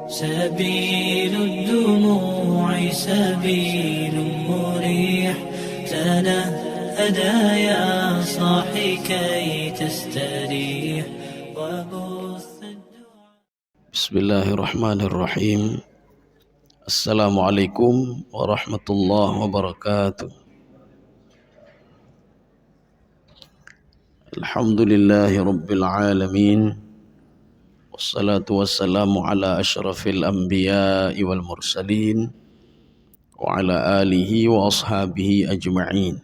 سبيل الدموع سبيل مريح، تنهدى يا صاحي كي تستريح وبث بسم الله الرحمن الرحيم. السلام عليكم ورحمة الله وبركاته. الحمد لله رب العالمين، والصلاة والسلام على أشرف الأنبياء والمرسلين وعلى آله وأصحابه أجمعين.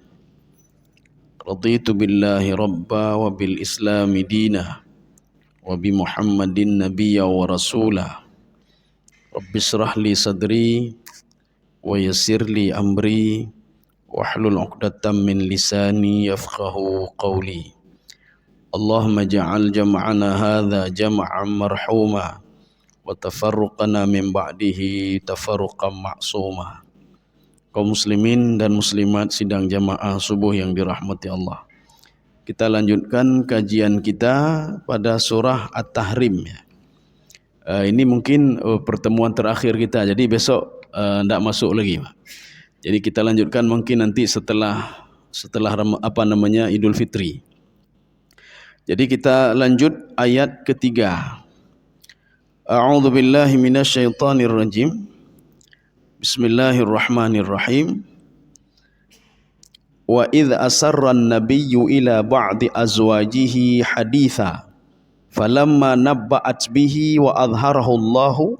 رضيت بالله ربا وبالإسلام دينا وبمحمد نبيا ورسولا. رب اشرح لي صدري ويسر لي أمري واحلل عقدة من لساني يفقه قولي. اللهم اجعل جمعنا هذا جمعا مرحوما وتفرقنا من بعده تفرقا معصوما. Kaum muslimin dan muslimat sidang jamaah subuh yang dirahmati Allah, kita lanjutkan kajian kita pada surah At-Tahrim. Ini mungkin pertemuan terakhir kita, jadi besok tidak masuk lagi. Jadi kita lanjutkan mungkin nanti setelah Idul Fitri. Jadi kita lanjut ayat ketiga. A'udzu billahi minasyaitonir rajim. Bismillahirrahmanirrahim. Wa idh asarra an-nabiyyu ila ba'di azwajihi haditha falamma nabba'at bihi wa adhharahu Allahu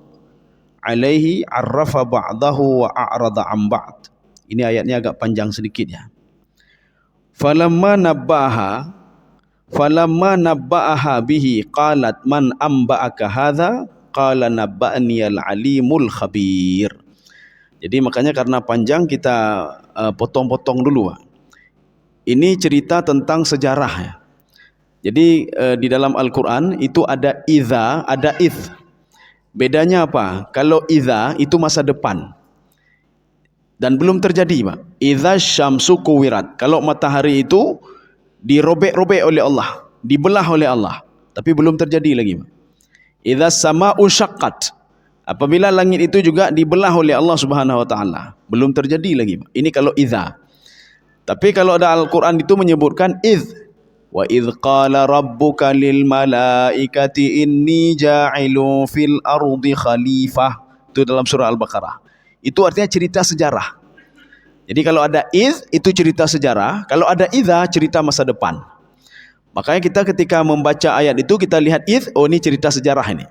alaihi arrafa ba'dahu wa a'rada an ba'd. Ini ayatnya agak panjang sedikit ya. Falamma nabba'aha bihi qalat man amba'aka hadha qala nabba'ani al-alimul khabir. Jadi makanya karena panjang kita potong-potong dulu. Ini cerita tentang sejarah ya. Jadi di dalam Al-Quran itu ada idza, ada ith. Bedanya apa? Kalau idza itu masa depan dan belum terjadi, Pak. Idza syamsu kuwirat. Kalau matahari itu dirobek-robek oleh Allah, dibelah oleh Allah, tapi belum terjadi lagi. Idza sama'u syaqqat. Apabila langit itu juga dibelah oleh Allah Subhanahu wa taala, belum terjadi lagi. Ini kalau idza. Tapi kalau ada Al-Qur'an itu menyebutkan idz. Wa idz qala rabbuka lil malaikati inni ja'ilun fil ardi khalifah. Itu dalam surah Al-Baqarah. Itu artinya cerita sejarah. Jadi kalau ada idz itu cerita sejarah, kalau ada idza cerita masa depan. Makanya kita ketika membaca ayat itu kita lihat idz, oh ini cerita sejarah ini.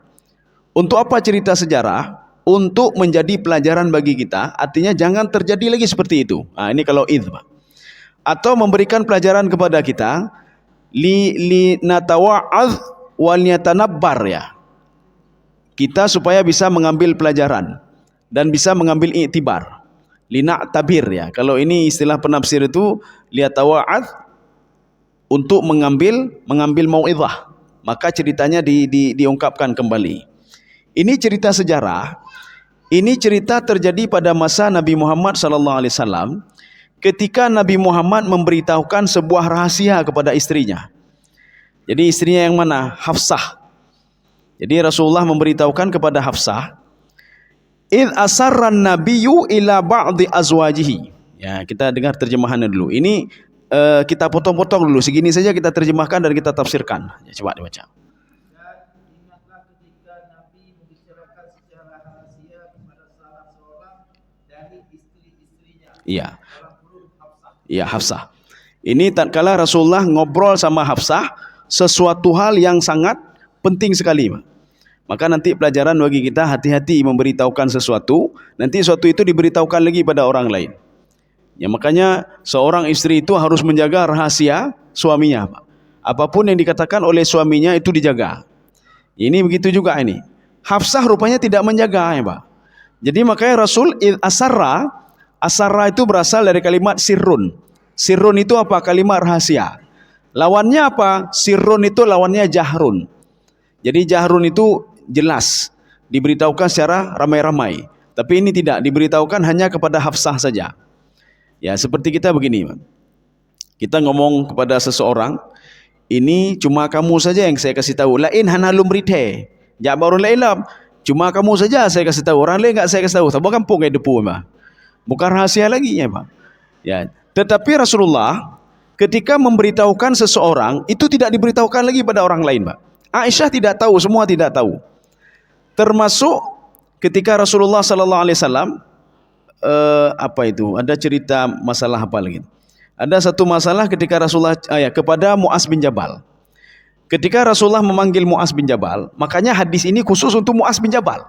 Untuk apa cerita sejarah? Untuk menjadi pelajaran bagi kita, artinya jangan terjadi lagi seperti itu. Nah, ini kalau idz, Pak. Atau memberikan pelajaran kepada kita li natawa'adz wal yatanabbar ya. Kita supaya bisa mengambil pelajaran dan bisa mengambil iktibar. Lina tabir ya. Kalau ini istilah penafsir itu liyatawa'ad, untuk mengambil mau'izah. Maka ceritanya diungkapkan kembali. Ini cerita sejarah. Ini cerita terjadi pada masa Nabi Muhammad SAW, ketika Nabi Muhammad memberitahukan sebuah rahasia kepada istrinya. Jadi istrinya yang mana? Hafsah. Jadi Rasulullah memberitahukan kepada Hafsah, idh asarran nabiyyu ila ba'di azwajihi. Ya, kita dengar terjemahannya dulu. Ini kita potong-potong dulu. Segini saja kita terjemahkan dan kita tafsirkan. Ya, coba dibaca. Dan ingatlah ketika Nabi membicarakan secara rahasia kepada salah seorang dari istri-istrinya. Iya. Dalam kurung Hafsah. Iya, Hafsah. Ini tatkala Rasulullah ngobrol sama Hafsah sesuatu hal yang sangat penting sekali. Maka nanti pelajaran bagi kita, hati-hati memberitahukan sesuatu, nanti sesuatu itu diberitahukan lagi pada orang lain. Ya, makanya seorang istri itu harus menjaga rahasia suaminya, Pak. Apapun yang dikatakan oleh suaminya itu dijaga. Ini begitu juga ini. Hafsah rupanya tidak menjaga, ya, Pak. Jadi makanya Rasul asarra itu berasal dari kalimat sirrun. Sirrun itu apa? Kalimat rahasia. Lawannya apa? Sirrun itu lawannya jahrun. Jadi jahrun itu jelas, diberitahukan secara ramai-ramai. Tapi ini tidak, diberitahukan hanya kepada Hafsah saja. Ya, seperti kita begini. Kita ngomong kepada seseorang, ini cuma kamu saja yang saya kasih tahu. Lain hanalum rithe. Jabarun lailam. Cuma kamu saja saya kasih tahu, orang lain enggak saya kasih tahu. Tak kampung kayak depu mah. Bukan rahasia lagi ya, Pak. Ya, tetapi Rasulullah ketika memberitahukan seseorang itu tidak diberitahukan lagi pada orang lain, Pak. Aisyah tidak tahu, semua tidak tahu. Termasuk ketika Rasulullah sallallahu alaihi wasallam ada cerita masalah apa lagi? Ada satu masalah ketika Rasulullah kepada Muaz bin Jabal. Ketika Rasulullah memanggil Muaz bin Jabal, makanya hadis ini khusus untuk Muaz bin Jabal.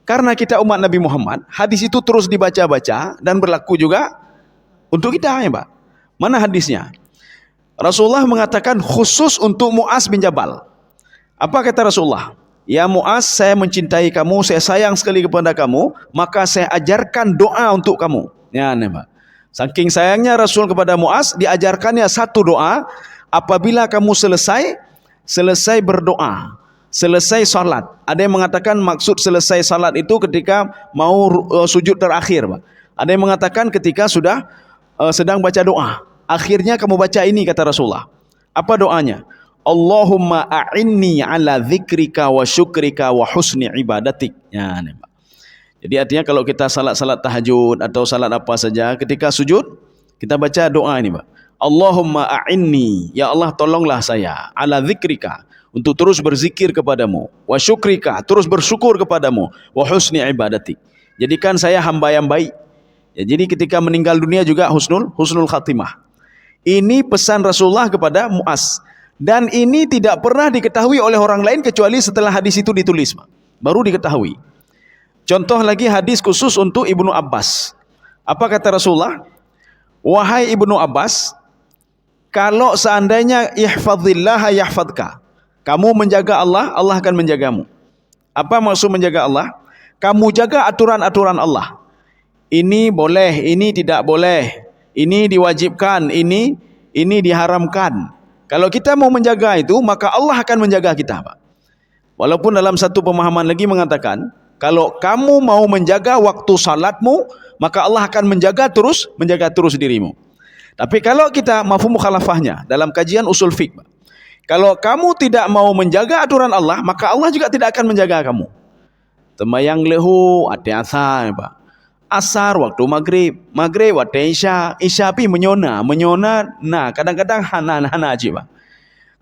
Karena kita umat Nabi Muhammad, hadis itu terus dibaca-baca dan berlaku juga untuk kita ya, Pak. Mana hadisnya? Rasulullah mengatakan khusus untuk Muaz bin Jabal. Apa kata Rasulullah? Ya Muaz, saya mencintai kamu, saya sayang sekali kepada kamu, maka saya ajarkan doa untuk kamu. Ya, Pak. Saking sayangnya Rasul kepada Muaz, diajarkannya satu doa. Apabila kamu selesai berdoa, selesai salat. Ada yang mengatakan maksud selesai salat itu ketika mau sujud terakhir, Pak. Ada yang mengatakan ketika sudah sedang baca doa. Akhirnya kamu baca ini, kata Rasulullah. Apa doanya? Allahumma a'inni ala dzikrika wa syukrika wa husni ibadatik. Ya, ini, Pak. Jadi artinya kalau kita salat tahajud atau salat apa saja, ketika sujud kita baca doa ini, Pak. Allahumma a'inni, ya Allah tolonglah saya, ala dzikrika, untuk terus berzikir kepadamu, wa syukrika, terus bersyukur kepadamu, wa husni ibadatik. Jadikan saya hamba yang baik. Ya, jadi ketika meninggal dunia juga husnul khatimah. Ini pesan Rasulullah kepada Muaz. Dan ini tidak pernah diketahui oleh orang lain kecuali setelah hadis itu ditulis, Pak. Baru diketahui. Contoh lagi hadis khusus untuk Ibnu Abbas. Apa kata Rasulullah? Wahai Ibnu Abbas, kalau seandainya ihfazillaha yahfadka, kamu menjaga Allah, Allah akan menjagamu. Apa maksud menjaga Allah? Kamu jaga aturan-aturan Allah. Ini boleh, ini tidak boleh. Ini diwajibkan, ini diharamkan. Kalau kita mau menjaga itu, maka Allah akan menjaga kita, Pak. Walaupun dalam satu pemahaman lagi mengatakan, kalau kamu mau menjaga waktu salatmu, maka Allah akan menjaga terus dirimu. Tapi kalau kita mafhum mukhalafahnya dalam kajian usul fiqh, Pak, kalau kamu tidak mau menjaga aturan Allah, maka Allah juga tidak akan menjaga kamu. Temayang lehu ate asar, Pak. Asar waktu maghrib waktu isya pi menyona, nah kadang-kadang hana aja, Pak.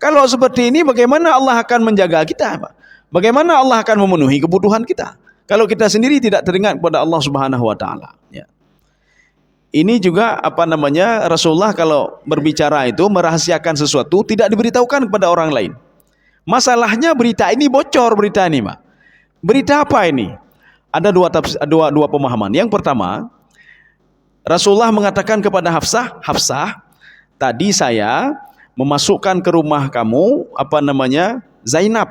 Kalau seperti ini bagaimana Allah akan menjaga kita, Pak? Bagaimana Allah akan memenuhi kebutuhan kita kalau kita sendiri tidak teringat kepada Allah Subhanahu wa taala, ya. Ini juga Rasulullah kalau berbicara itu merahasiakan sesuatu tidak diberitahukan kepada orang lain. Masalahnya berita ini bocor, berita ini, Pak. Berita apa ini? Ada dua pemahaman. Yang pertama, Rasulullah mengatakan kepada Hafsah, tadi saya memasukkan ke rumah kamu Zainab.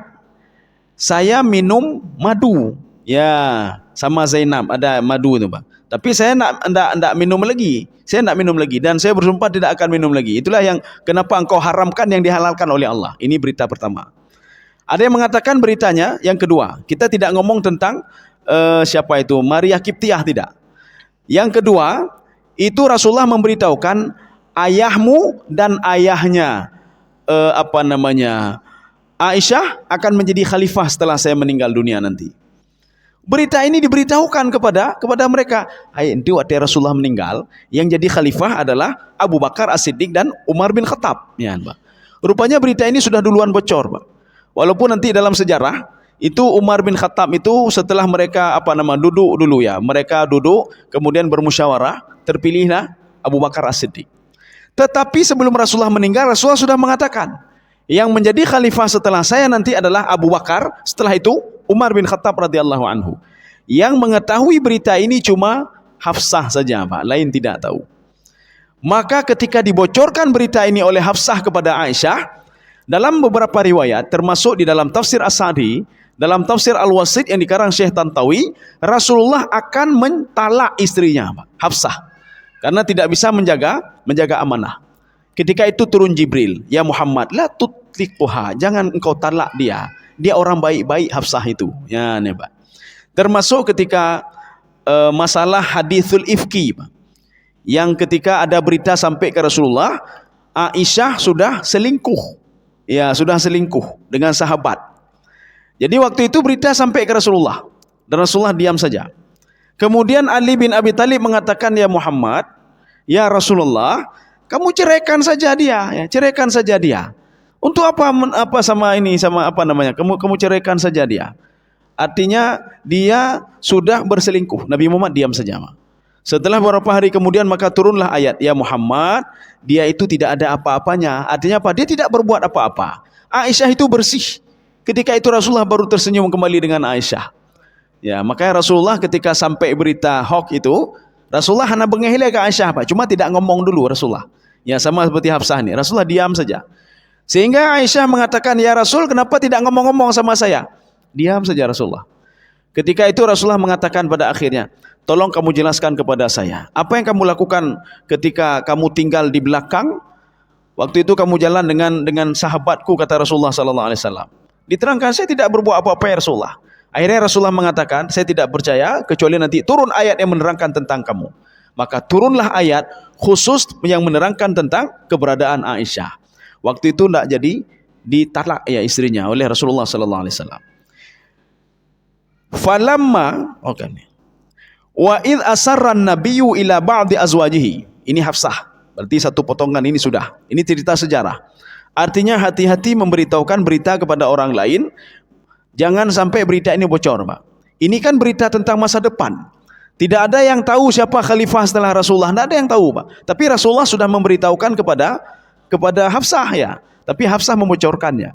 Saya minum madu. Ya, sama Zainab ada madu itu, Pak. Tapi saya enggak minum lagi. Saya enggak minum lagi dan saya bersumpah tidak akan minum lagi. Itulah yang kenapa engkau haramkan yang dihalalkan oleh Allah. Ini berita pertama. Ada yang mengatakan beritanya yang kedua. Kita tidak ngomong tentang siapa itu Maria Kiptiah, tidak. Yang kedua, itu Rasulullah memberitahukan ayahmu dan ayahnya Aisyah akan menjadi khalifah setelah saya meninggal dunia nanti. Berita ini diberitahukan kepada mereka. Nanti waktu Rasulullah meninggal, yang jadi khalifah adalah Abu Bakar As-Siddiq dan Umar bin Khattab. Ya, Pak. Rupanya berita ini sudah duluan bocor, Pak. Walaupun nanti dalam sejarah itu Umar bin Khattab itu setelah mereka duduk dulu ya. Mereka duduk kemudian bermusyawarah, terpilihlah Abu Bakar As-Siddiq. Tetapi sebelum Rasulullah meninggal, Rasulullah sudah mengatakan, yang menjadi khalifah setelah saya nanti adalah Abu Bakar, setelah itu Umar bin Khattab radhiyallahu anhu. Yang mengetahui berita ini cuma Hafsah saja, Pak, lain tidak tahu. Maka ketika dibocorkan berita ini oleh Hafsah kepada Aisyah, dalam beberapa riwayat termasuk di dalam tafsir As-Sa'di, dalam tafsir Al-Wasit yang dikarang Syekh Tantawi, Rasulullah akan mentalak istrinya, Pak, Hafsah, karena tidak bisa menjaga amanah. Ketika itu turun Jibril, ya Muhammad, la tutliquha, jangan engkau talak dia. Dia orang baik-baik Hafsah itu. Ya, nih, Pak. Termasuk ketika masalah hadithul ifki, Pak. Yang ketika ada berita sampai ke Rasulullah, Aisyah sudah selingkuh. Ya, sudah selingkuh dengan sahabat. Jadi waktu itu berita sampai ke Rasulullah dan Rasulullah diam saja. Kemudian Ali bin Abi Thalib mengatakan, ya Muhammad, ya Rasulullah, kamu ceraikan saja dia, ya, ceraikan saja dia. Untuk apa sama ini, sama apa namanya? Kamu ceraikan saja dia. Artinya dia sudah berselingkuh. Nabi Muhammad diam saja. Setelah beberapa hari kemudian maka turunlah ayat, ya Muhammad, dia itu tidak ada apa-apanya. Artinya apa? Dia tidak berbuat apa-apa. Aisyah itu bersih. Ketika itu Rasulullah baru tersenyum kembali dengan Aisyah. Ya, makanya Rasulullah ketika sampai berita hoax itu, Rasulullah hanya bengihile ke Aisyah, Pak. Cuma tidak ngomong dulu Rasulullah. Ya, sama seperti Hafsah ini. Rasulullah diam saja. Sehingga Aisyah mengatakan, ya Rasul, kenapa tidak ngomong-ngomong sama saya? Diam saja Rasulullah. Ketika itu Rasulullah mengatakan pada akhirnya, tolong kamu jelaskan kepada saya, apa yang kamu lakukan ketika kamu tinggal di belakang? Waktu itu kamu jalan dengan sahabatku, kata Rasulullah sallallahu alaihi wasallam. Diterangkan, saya tidak berbuat apa-apa ya Rasulullah. Akhirnya Rasulullah mengatakan, saya tidak percaya kecuali nanti turun ayat yang menerangkan tentang kamu. Maka turunlah ayat khusus yang menerangkan tentang keberadaan Aisyah. Waktu itu tidak jadi ditalak ya istrinya oleh Rasulullah sallallahu alaihi wasallam. Falamma wa id asarra an-nabiyyu ila ba'di azwajihi. Ini Hafsah. Berarti satu potongan ini sudah. Ini cerita sejarah. Artinya hati-hati memberitahukan berita kepada orang lain. Jangan sampai berita ini bocor, Pak. Ini kan berita tentang masa depan. Tidak ada yang tahu siapa khalifah setelah Rasulullah. Tidak ada yang tahu, Pak. Tapi Rasulullah sudah memberitahukan kepada Hafsah ya. Tapi Hafsah membocorkannya.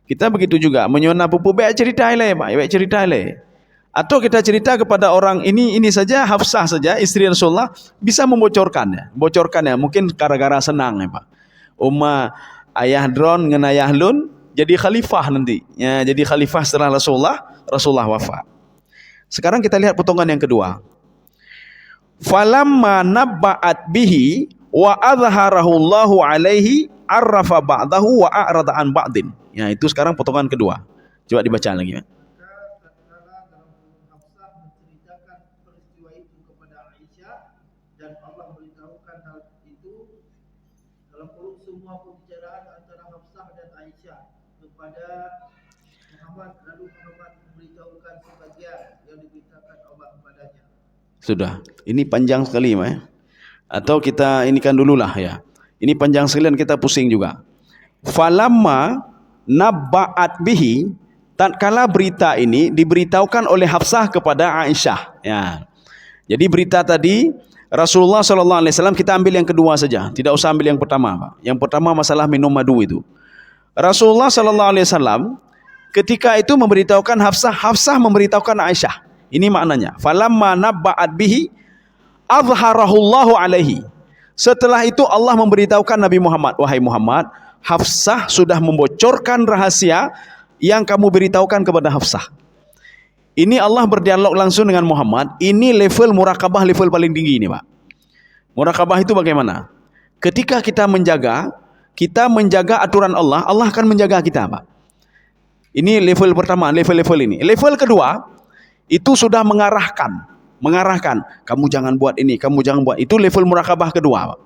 Kita begitu juga. Menyona pupu baik cerita ile, Pak. Baik cerita ile. Atau kita cerita kepada orang ini saja, Hafsah saja, istri Rasulullah bisa membocorkannya. Bocorkannya mungkin gara-gara senang ya, Pak. Umma ayah Dron dengan ayah Lun jadi khalifah nanti. Ya, jadi khalifah setelah Rasulullah wafat. Sekarang kita lihat potongan yang kedua. Falamma nabba'at bihi wa adhharahu Allahu alaihi arrafa ba'dahu wa a'rada an ba'din. Ya, itu sekarang potongan kedua. Coba dibaca lagi ya. Tatkala dalam Hafsah menceritakan peristiwa itu kepada Aisyah dan Allah memberitahukan hal itu dalam semua pembicaraan antara Hafsah dan Aisyah kepada Muhammad, lalu Muhammad memberitahukan sebagian yang diberitakan Allah kepadanya. Sudah. Ini panjang sekali, ya. Atau kita inikan dululah ya. Ini panjang sekali dan kita pusing juga. Falamma nabba'at bihi, tatkala berita ini diberitahukan oleh Hafsah kepada Aisyah. Ya. Jadi berita tadi Rasulullah SAW, kita ambil yang kedua saja. Tidak usah ambil yang pertama, Pak. Yang pertama masalah minum madu itu. Rasulullah SAW ketika itu memberitahukan Hafsah, Hafsah memberitahukan Aisyah. Ini maknanya. Falamma nabba'at bihi azharahullahu alaihi. Setelah itu Allah memberitahukan Nabi Muhammad, wahai Muhammad, Hafsah sudah membocorkan rahasia yang kamu beritahukan kepada Hafsah. Ini Allah berdialog langsung dengan Muhammad. Ini level murakabah, level paling tinggi ini, Pak. Murakabah itu bagaimana? Ketika kita menjaga aturan Allah, Allah akan menjaga kita, Pak. Ini level pertama, level ini. Level kedua, itu sudah mengarahkan, kamu jangan buat ini, kamu jangan buat itu. Level murakabah kedua, Pak.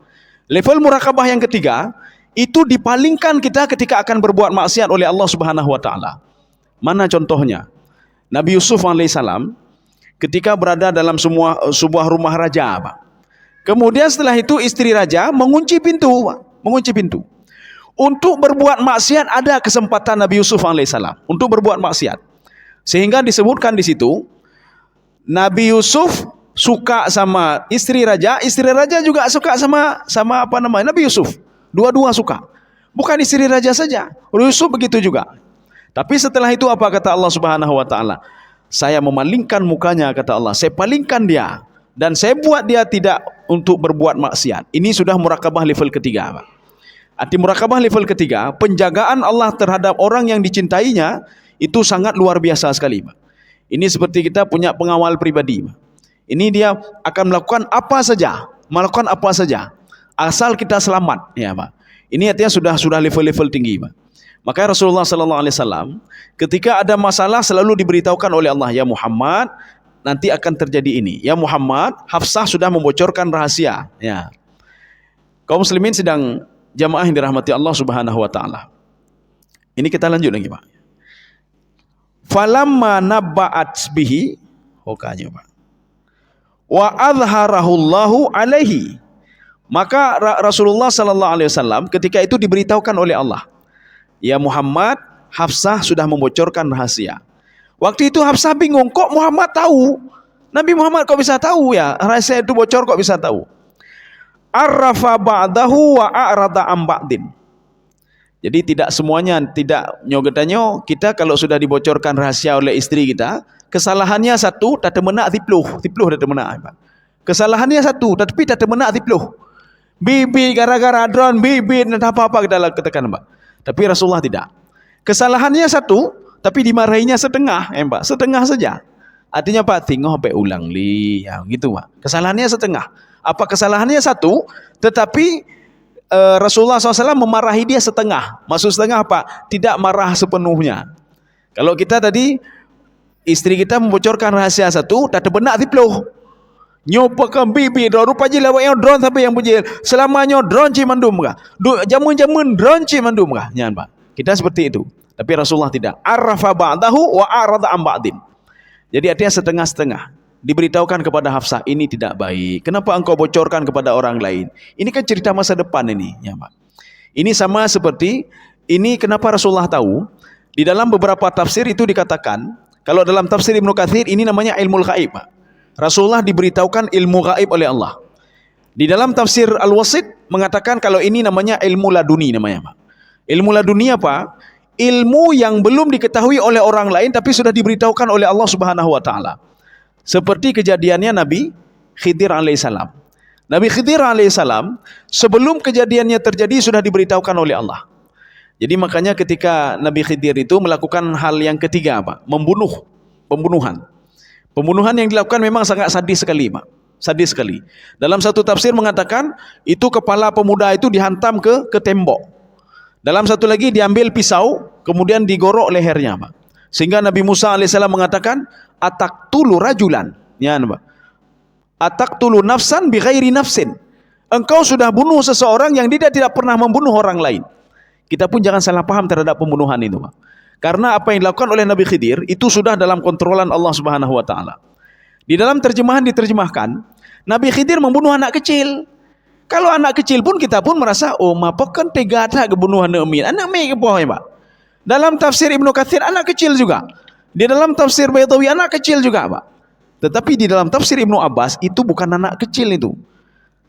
Level murakabah yang ketiga, itu dipalingkan kita ketika akan berbuat maksiat oleh Allah Subhanahu wa taala. Mana contohnya? Nabi Yusuf alaihissalam ketika berada dalam sebuah rumah raja, Pak. Kemudian setelah itu istri raja mengunci pintu, Pak. Mengunci pintu. Untuk berbuat maksiat ada kesempatan Nabi Yusuf alaihissalam untuk berbuat maksiat. Sehingga disebutkan di situ Nabi Yusuf suka sama istri raja juga suka sama Nabi Yusuf. Dua-dua suka. Bukan istri raja saja, Yusuf begitu juga. Tapi setelah itu apa kata Allah Subhanahu wa taala? Saya memalingkan mukanya, kata Allah. Saya palingkan dia dan saya buat dia tidak untuk berbuat maksiat. Ini sudah murakabah level ketiga, Pak. Arti murakabah level ketiga, penjagaan Allah terhadap orang yang dicintainya itu sangat luar biasa sekali, Pak. Ini seperti kita punya pengawal pribadi, Pak. Ini dia akan melakukan apa saja, asal kita selamat, ya, Pak. Ini artinya sudah level-level tinggi, Pak. Maka Rasulullah SAW ketika ada masalah selalu diberitahukan oleh Allah, ya Muhammad, nanti akan terjadi ini. Ya Muhammad, Hafsah sudah membocorkan rahasia. Ya. Kaum muslimin sedang jamaah yang dirahmati Allah Subhanahu wa taala. Ini kita lanjut lagi, Pak. Falamma nabba'at bihi, hokanya Pak. Wa azharahullahu alaihi. Maka Rasulullah sallallahu alaihi wasallam ketika itu diberitahukan oleh Allah, ya Muhammad, Hafsah sudah membocorkan rahasia. Waktu itu Hafsah bingung, kok Muhammad tahu? Nabi Muhammad kok bisa tahu ya? Rahasia itu bocor kok bisa tahu? Arrafa ba'dahu wa a'rada am ba'din. Jadi tidak semuanya, tidak nyogetannya kita kalau sudah dibocorkan rahasia oleh istri kita, kesalahannya satu, tak menak tipluh tak menak. Kesalahannya satu, tapi tak menak tipluh. Bibi gara-gara drone, bibi dan apa-apa kita katakan, Mbak. Tapi Rasulullah tidak. Kesalahannya satu, tapi dimarahinya setengah, Mbak. Setengah saja. Artinya Pak, tengok sampai ulang li, ya, gitu Pak. Kesalahannya setengah. Apa kesalahannya satu, tetapi Rasulullah SAW memarahi dia setengah. Maksud setengah apa? Tidak marah sepenuhnya. Kalau kita tadi istri kita membocorkan rahasia satu, tak benak tiploh. Nyopakan bibi rupa je lawak drone sampai yang bujil. Selamanya drone ci mandum kah? Jamun-jamun drone ci mandum kah? Jangan Pak. Kita seperti itu. Tapi Rasulullah tidak. Arrafa ba'dahu wa a'rada am ba'din. Jadi artinya setengah-setengah. Diberitahukan kepada Hafsah, ini tidak baik. Kenapa engkau bocorkan kepada orang lain? Ini kan cerita masa depan ini, ya Pak. Ini sama seperti ini kenapa Rasulullah tahu? Di dalam beberapa tafsir itu dikatakan, kalau dalam tafsir Ibnu Katsir ini namanya ilmu ghaib, Pak. Rasulullah diberitahukan ilmu gaib oleh Allah. Di dalam tafsir Al-Wasit mengatakan kalau ini namanya ilmu laduni namanya, Pak. Ilmu laduni apa? Ilmu yang belum diketahui oleh orang lain tapi sudah diberitahukan oleh Allah Subhanahu wa taala. Seperti kejadiannya Nabi Khidir alaihissalam. Nabi Khidir alaihissalam sebelum kejadiannya terjadi sudah diberitahukan oleh Allah. Jadi makanya ketika Nabi Khidir itu melakukan hal yang ketiga, Pak, pembunuhan. Pembunuhan yang dilakukan memang sangat sadis sekali, Pak. Sadis sekali. Dalam satu tafsir mengatakan itu kepala pemuda itu dihantam ke tembok. Dalam satu lagi diambil pisau kemudian digorok lehernya, Pak. Sehingga Nabi Musa alaihissalam mengatakan ataqtulu rajulan, ya Pak. Ataqtulu nafsan bighairi nafsin. Engkau sudah bunuh seseorang yang dia tidak pernah membunuh orang lain. Kita pun jangan salah paham terhadap pembunuhan itu, Pak. Karena apa yang dilakukan oleh Nabi Khidir itu sudah dalam kontrolan Allah Subhanahu wa taala. Di dalam terjemahan diterjemahkan, Nabi Khidir membunuh anak kecil. Kalau anak kecil pun kita pun merasa, oh mapa kan tega tak kebunuh anak min. Anak min ke bawah, Pak. Dalam tafsir Ibnu Katsir anak kecil juga. Di dalam tafsir Baitawi anak kecil juga, Pak. Tetapi di dalam tafsir Ibnu Abbas itu bukan anak kecil itu.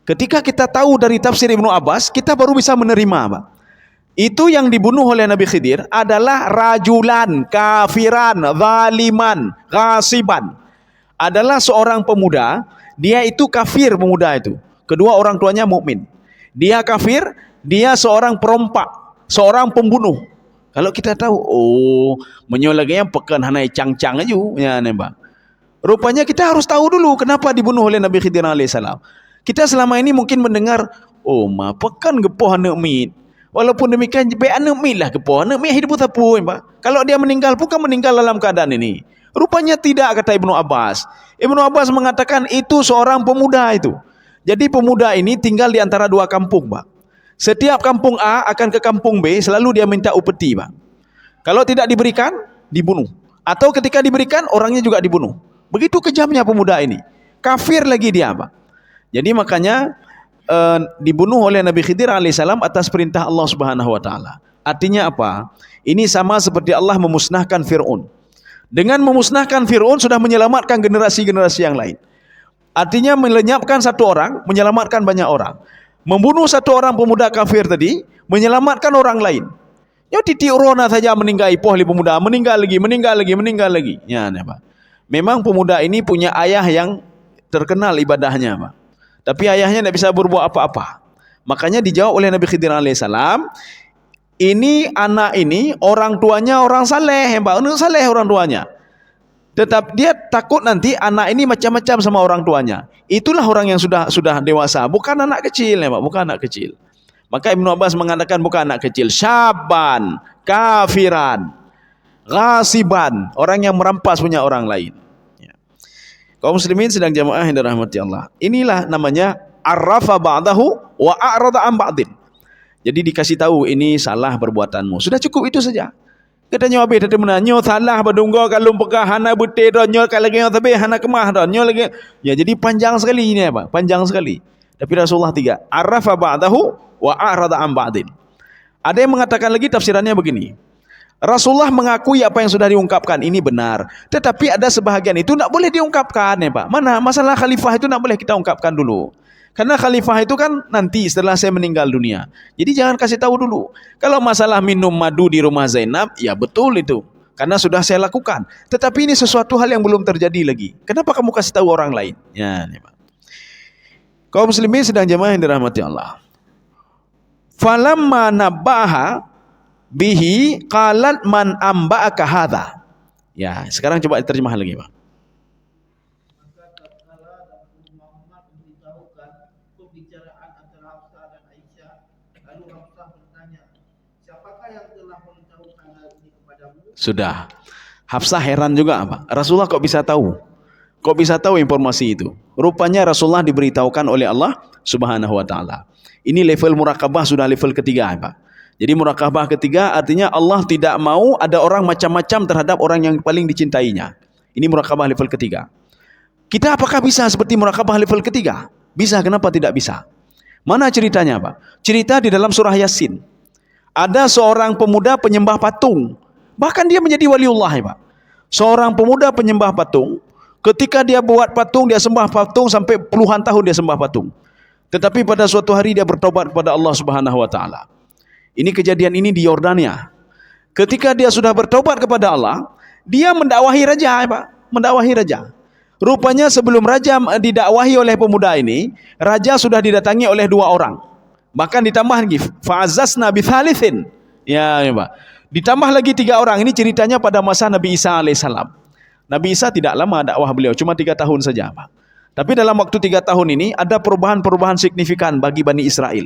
Ketika kita tahu dari tafsir Ibnu Abbas, kita baru bisa menerima, Pak. Itu yang dibunuh oleh Nabi Khidir adalah rajulan, kafiran, zaliman, ghasiban. Adalah seorang pemuda, dia itu kafir pemuda itu. Kedua orang tuanya mukmin. Dia kafir, dia seorang perompak, seorang pembunuh. Kalau kita tahu, oh, menyolagnya pekan hanai cang-cang aja, ya nembak. Rupanya kita harus tahu dulu kenapa dibunuh oleh Nabi Khidir alaihissalam. Kita selama ini mungkin mendengar, oh, ma pekan gepoh anak mit. Walaupun demikian, baik anak mit lah gepoh. Anak mit hidup apa, Pak? Kalau dia meninggal, bukan meninggal dalam keadaan ini. Rupanya tidak, kata Ibnu Abbas. Ibnu Abbas mengatakan itu seorang pemuda itu. Jadi pemuda ini tinggal di antara dua kampung, Pak. Setiap kampung A akan ke kampung B, selalu dia minta upeti, Pak. Kalau tidak diberikan, dibunuh. Atau ketika diberikan, orangnya juga dibunuh. Begitu kejamnya pemuda ini. Kafir lagi dia, Pak. Jadi makanya dibunuh oleh Nabi Khidir alaihissalam atas perintah Allah Subhanahu wa taala. Artinya apa? Ini sama seperti Allah memusnahkan Fir'aun. Dengan memusnahkan Fir'aun sudah menyelamatkan generasi-generasi yang lain. Artinya melenyapkan satu orang, menyelamatkan banyak orang. Membunuh satu orang pemuda kafir tadi, menyelamatkan orang lain. Ya titik urona saja meninggal pohli pemuda, meninggal lagi. Ya, Pak. Memang pemuda ini punya ayah yang terkenal ibadahnya, Pak. Tapi ayahnya tidak bisa berbuat apa-apa. Makanya dijawab oleh Nabi Khidir alaihissalam, ini anak ini orang tuanya orang saleh, Pak. Orang saleh orang tuanya. Tetap dia takut nanti anak ini macam-macam sama orang tuanya. Itulah orang yang sudah dewasa, bukan anak kecil, ya Pak, bukan anak kecil. Maka Ibnu Abbas mengatakan bukan anak kecil, syaban, kafiran, ghasiban, orang yang merampas punya orang lain. Kaum muslimin sedang jamaah yang dirahmati Allah. Inilah namanya arrafa ba'dahu wa a'rada an ba'din. Jadi dikasih tahu ini salah perbuatanmu. Sudah cukup itu saja. Katanya habis tadi mana nyo salah badunggo kalau pekah hana betul dah nyo kalau lagi tapi hana kemah dah nyo lagi. Ya jadi panjang sekali ini apa? Panjang sekali. Tapi Rasulullah tiga, arafa ba'dahu wa a'rada an ba'din. Ada yang mengatakan lagi tafsirannya begini. Rasulullah mengakui apa yang sudah diungkapkan ini benar, tetapi ada sebahagian itu tak boleh diungkapkan ya Pak. Mana masalah khalifah itu tak boleh kita ungkapkan dulu. Karena khalifah itu kan nanti setelah saya meninggal dunia. Jadi jangan kasih tahu dulu. Kalau masalah minum madu di rumah Zainab, ya betul itu. Karena sudah saya lakukan. Tetapi ini sesuatu hal yang belum terjadi lagi. Kenapa kamu kasih tahu orang lain? Ya, ini Pak. Kaum muslimin sedang jemaah yang dirahmati Allah. Falamma nabbaha bihi qalat man amba'aka hadza. Ya, sekarang coba terjemah lagi, Pak. Maka tatkala Nabi Muhammad memberitahukan pembicaraan antara Hafsah dan Aisyah, lalu Hafsah bertanya, siapakah yang telah memberitahukan hal ini kepadamu? Sudah. Hafsah heran juga, Pak. Rasulullah kok bisa tahu? Kok bisa tahu informasi itu? Rupanya Rasulullah diberitahukan oleh Allah Subhanahu wa taala. Ini level murakabah sudah level ketiga, Pak. Jadi murakabah ketiga artinya Allah tidak mau ada orang macam-macam terhadap orang yang paling dicintainya. Ini murakabah level ketiga. Kita apakah bisa seperti murakabah level ketiga? Bisa, kenapa tidak bisa? Mana ceritanya, Pak? Cerita di dalam surah Yasin. Ada seorang pemuda penyembah patung. Bahkan dia menjadi waliullah, Pak. Seorang pemuda penyembah patung, ketika dia buat patung, dia sembah patung sampai puluhan tahun dia sembah patung. Tetapi pada suatu hari dia bertobat kepada Allah Subhanahu wa taala. Ini kejadian ini di Yordania. Ketika dia sudah bertobat kepada Allah, dia mendakwahi raja, Pak. Mendakwahi raja. Rupanya sebelum raja didakwahi oleh pemuda ini, raja sudah didatangi oleh dua orang. Bahkan ditambah lagi, fa'azzazna bithalithin. Ya, Pak. Ditambah lagi 3 orang. Ini ceritanya pada masa Nabi Isa alaihissalam. Nabi Isa tidak lama dakwah beliau, cuma 3 tahun saja, Pak. Tapi dalam waktu 3 tahun ini ada perubahan-perubahan signifikan bagi Bani Israel.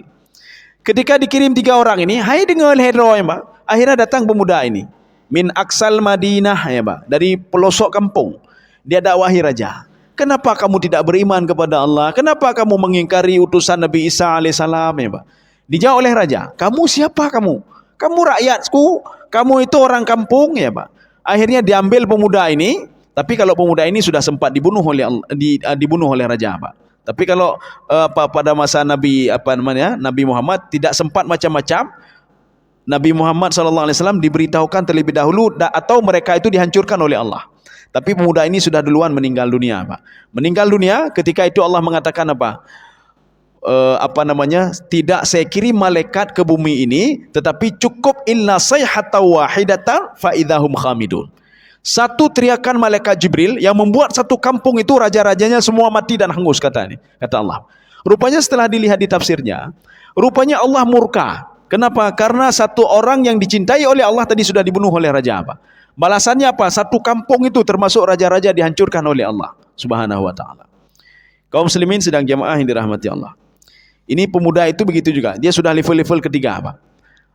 Ketika dikirim 3 orang ini, hai dengar hero ya Pak. Akhirnya datang pemuda ini. Min aksal Madinah ya Pak. Dari pelosok kampung. Dia dakwahi raja. Kenapa kamu tidak beriman kepada Allah? Kenapa kamu mengingkari utusan Nabi Isa alaihissalam ya Pak? Dijawab oleh raja. Kamu siapa kamu? Kamu rakyatku. Kamu itu orang kampung ya Pak. Akhirnya diambil pemuda ini. Tapi kalau pemuda ini sudah sempat dibunuh oleh dibunuh oleh raja Pak. Tapi kalau pada masa Nabi Muhammad tidak sempat macam-macam. Nabi Muhammad SAW diberitahukan terlebih dahulu atau mereka itu dihancurkan oleh Allah. Tapi pemuda ini sudah duluan meninggal dunia, Pak. Meninggal dunia ketika itu Allah mengatakan apa? Tidak saya kirim malaikat ke bumi ini, tetapi cukup illa sayhatan wahidatan fa idahum khamidun. Satu teriakan malaikat Jibril yang membuat satu kampung itu raja-rajanya semua mati dan hangus, kata Allah. Rupanya setelah dilihat di tafsirnya, rupanya Allah murka. Kenapa? Karena satu orang yang dicintai oleh Allah tadi sudah dibunuh oleh raja apa? Balasannya apa? Satu kampung itu termasuk raja-raja dihancurkan oleh Allah Subhanahu wa taala. Kaum muslimin sedang jamaah yang dirahmati Allah. Ini pemuda itu begitu juga. Dia sudah level-level ketiga, Pak.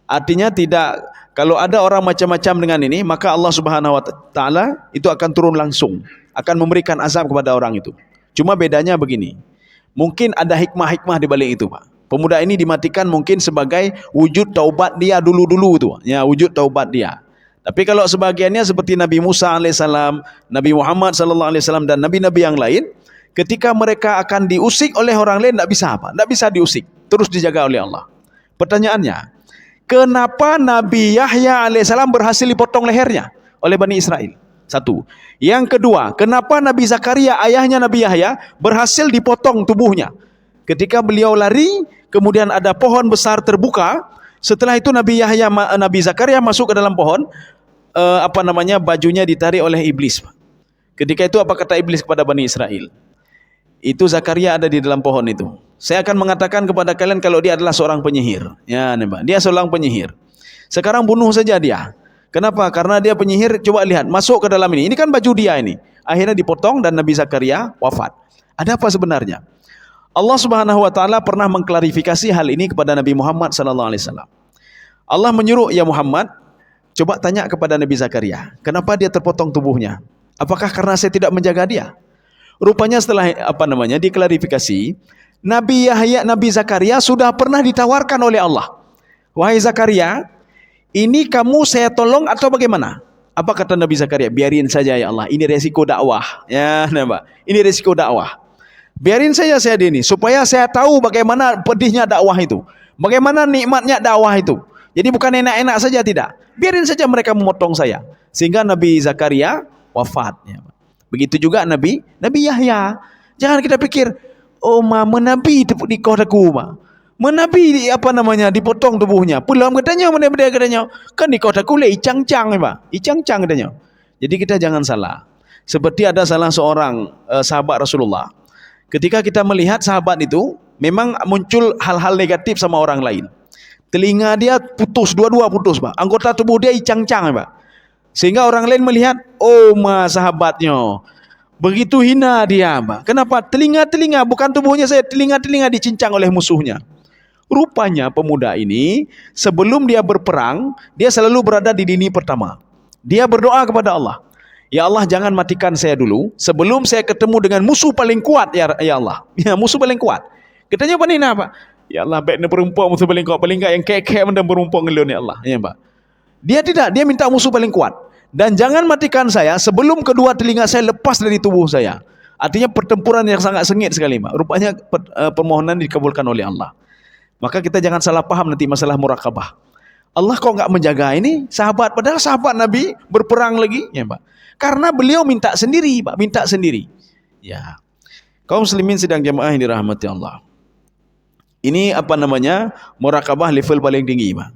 Artinya tidak, kalau ada orang macam-macam dengan ini, maka Allah Subhanahu wa taala itu akan turun langsung, akan memberikan azab kepada orang itu. Cuma bedanya begini. Mungkin ada hikmah-hikmah di balik itu, Pak. Pemuda ini dimatikan mungkin sebagai wujud taubat dia dulu-dulu itu. Ya, wujud taubat dia. Tapi kalau sebagiannya seperti Nabi Musa alaihissalam, Nabi Muhammad sallallahu alaihi wasallam dan nabi-nabi yang lain, ketika mereka akan diusik oleh orang lain tidak bisa apa? Tidak bisa diusik, terus dijaga oleh Allah. Pertanyaannya, kenapa Nabi Yahya alaihissalam berhasil dipotong lehernya oleh Bani Israel? Satu. Yang kedua, kenapa Nabi Zakaria, ayahnya Nabi Yahya, berhasil dipotong tubuhnya? Ketika beliau lari, kemudian ada pohon besar terbuka. Setelah itu Nabi Zakaria masuk ke dalam pohon. Bajunya ditarik oleh iblis. Ketika itu apa kata iblis kepada Bani Israel? Itu Zakaria ada di dalam pohon itu. Saya akan mengatakan kepada kalian kalau dia adalah seorang penyihir. Ya, dia seorang penyihir. Sekarang bunuh saja dia. Kenapa? Karena dia penyihir. Coba lihat, masuk ke dalam ini. Ini kan baju dia ini. Akhirnya dipotong dan Nabi Zakaria wafat. Ada apa sebenarnya? Allah Subhanahu wa taala pernah mengklarifikasi hal ini kepada Nabi Muhammad sallallahu alaihi wasallam. Allah menyuruh, ya Muhammad, coba tanya kepada Nabi Zakaria, kenapa dia terpotong tubuhnya? Apakah karena saya tidak menjaga dia? Rupanya setelah diklarifikasi, Nabi Zakaria sudah pernah ditawarkan oleh Allah. Wahai Zakaria, ini kamu saya tolong atau bagaimana? Apa kata Nabi Zakaria? Biarin saja ya Allah, ini resiko dakwah. Ya, nampak. Ini resiko dakwah. Biarin saja saya ini supaya saya tahu bagaimana pedihnya dakwah itu. Bagaimana nikmatnya dakwah itu. Jadi bukan enak-enak saja, tidak. Biarin saja mereka memotong saya. Sehingga Nabi Zakaria wafat. Ya. Begitu juga Nabi Yahya. Jangan kita pikir, oh menabi di kotaku, menabi dipotong tubuhnya. Pulang katanya, benda katanya. Kan di kotaku le icang-cang, icang-cang katanya. Jadi kita jangan salah. Seperti ada salah seorang sahabat Rasulullah. Ketika kita melihat sahabat itu, memang muncul hal-hal negatif sama orang lain. Telinga dia putus, dua-dua putus, Pak. Anggota tubuh dia icang-cang, Pak. Sehingga orang lain melihat, oh sahabatnya. Begitu hina dia, Pak. Kenapa? Telinga-telinga, bukan tubuhnya saya, telinga-telinga dicincang oleh musuhnya. Rupanya pemuda ini, sebelum dia berperang, dia selalu berada di lini pertama. Dia berdoa kepada Allah. Ya Allah, jangan matikan saya dulu, sebelum saya ketemu dengan musuh paling kuat, ya Allah. Ya, musuh paling kuat. Katanya apa nih, Pak? Ya Allah, baiknya perempuan musuh paling kuat, paling enggak yang kek-kek dan perempuan ngelon, ya Allah. Ya, Pak. Dia tidak, dia minta musuh paling kuat. Dan jangan matikan saya sebelum kedua telinga saya lepas dari tubuh saya. Artinya pertempuran yang sangat sengit sekali, Pak. Rupanya permohonan dikabulkan oleh Allah. Maka kita jangan salah paham nanti masalah murakabah. Allah kok enggak menjaga ini sahabat, padahal sahabat Nabi berperang lagi, ya, Pak. Karena beliau minta sendiri, Pak, minta sendiri. Ya. Kaum muslimin sedang jamaah yang dirahmati Allah. Ini murakabah level paling tinggi, Pak.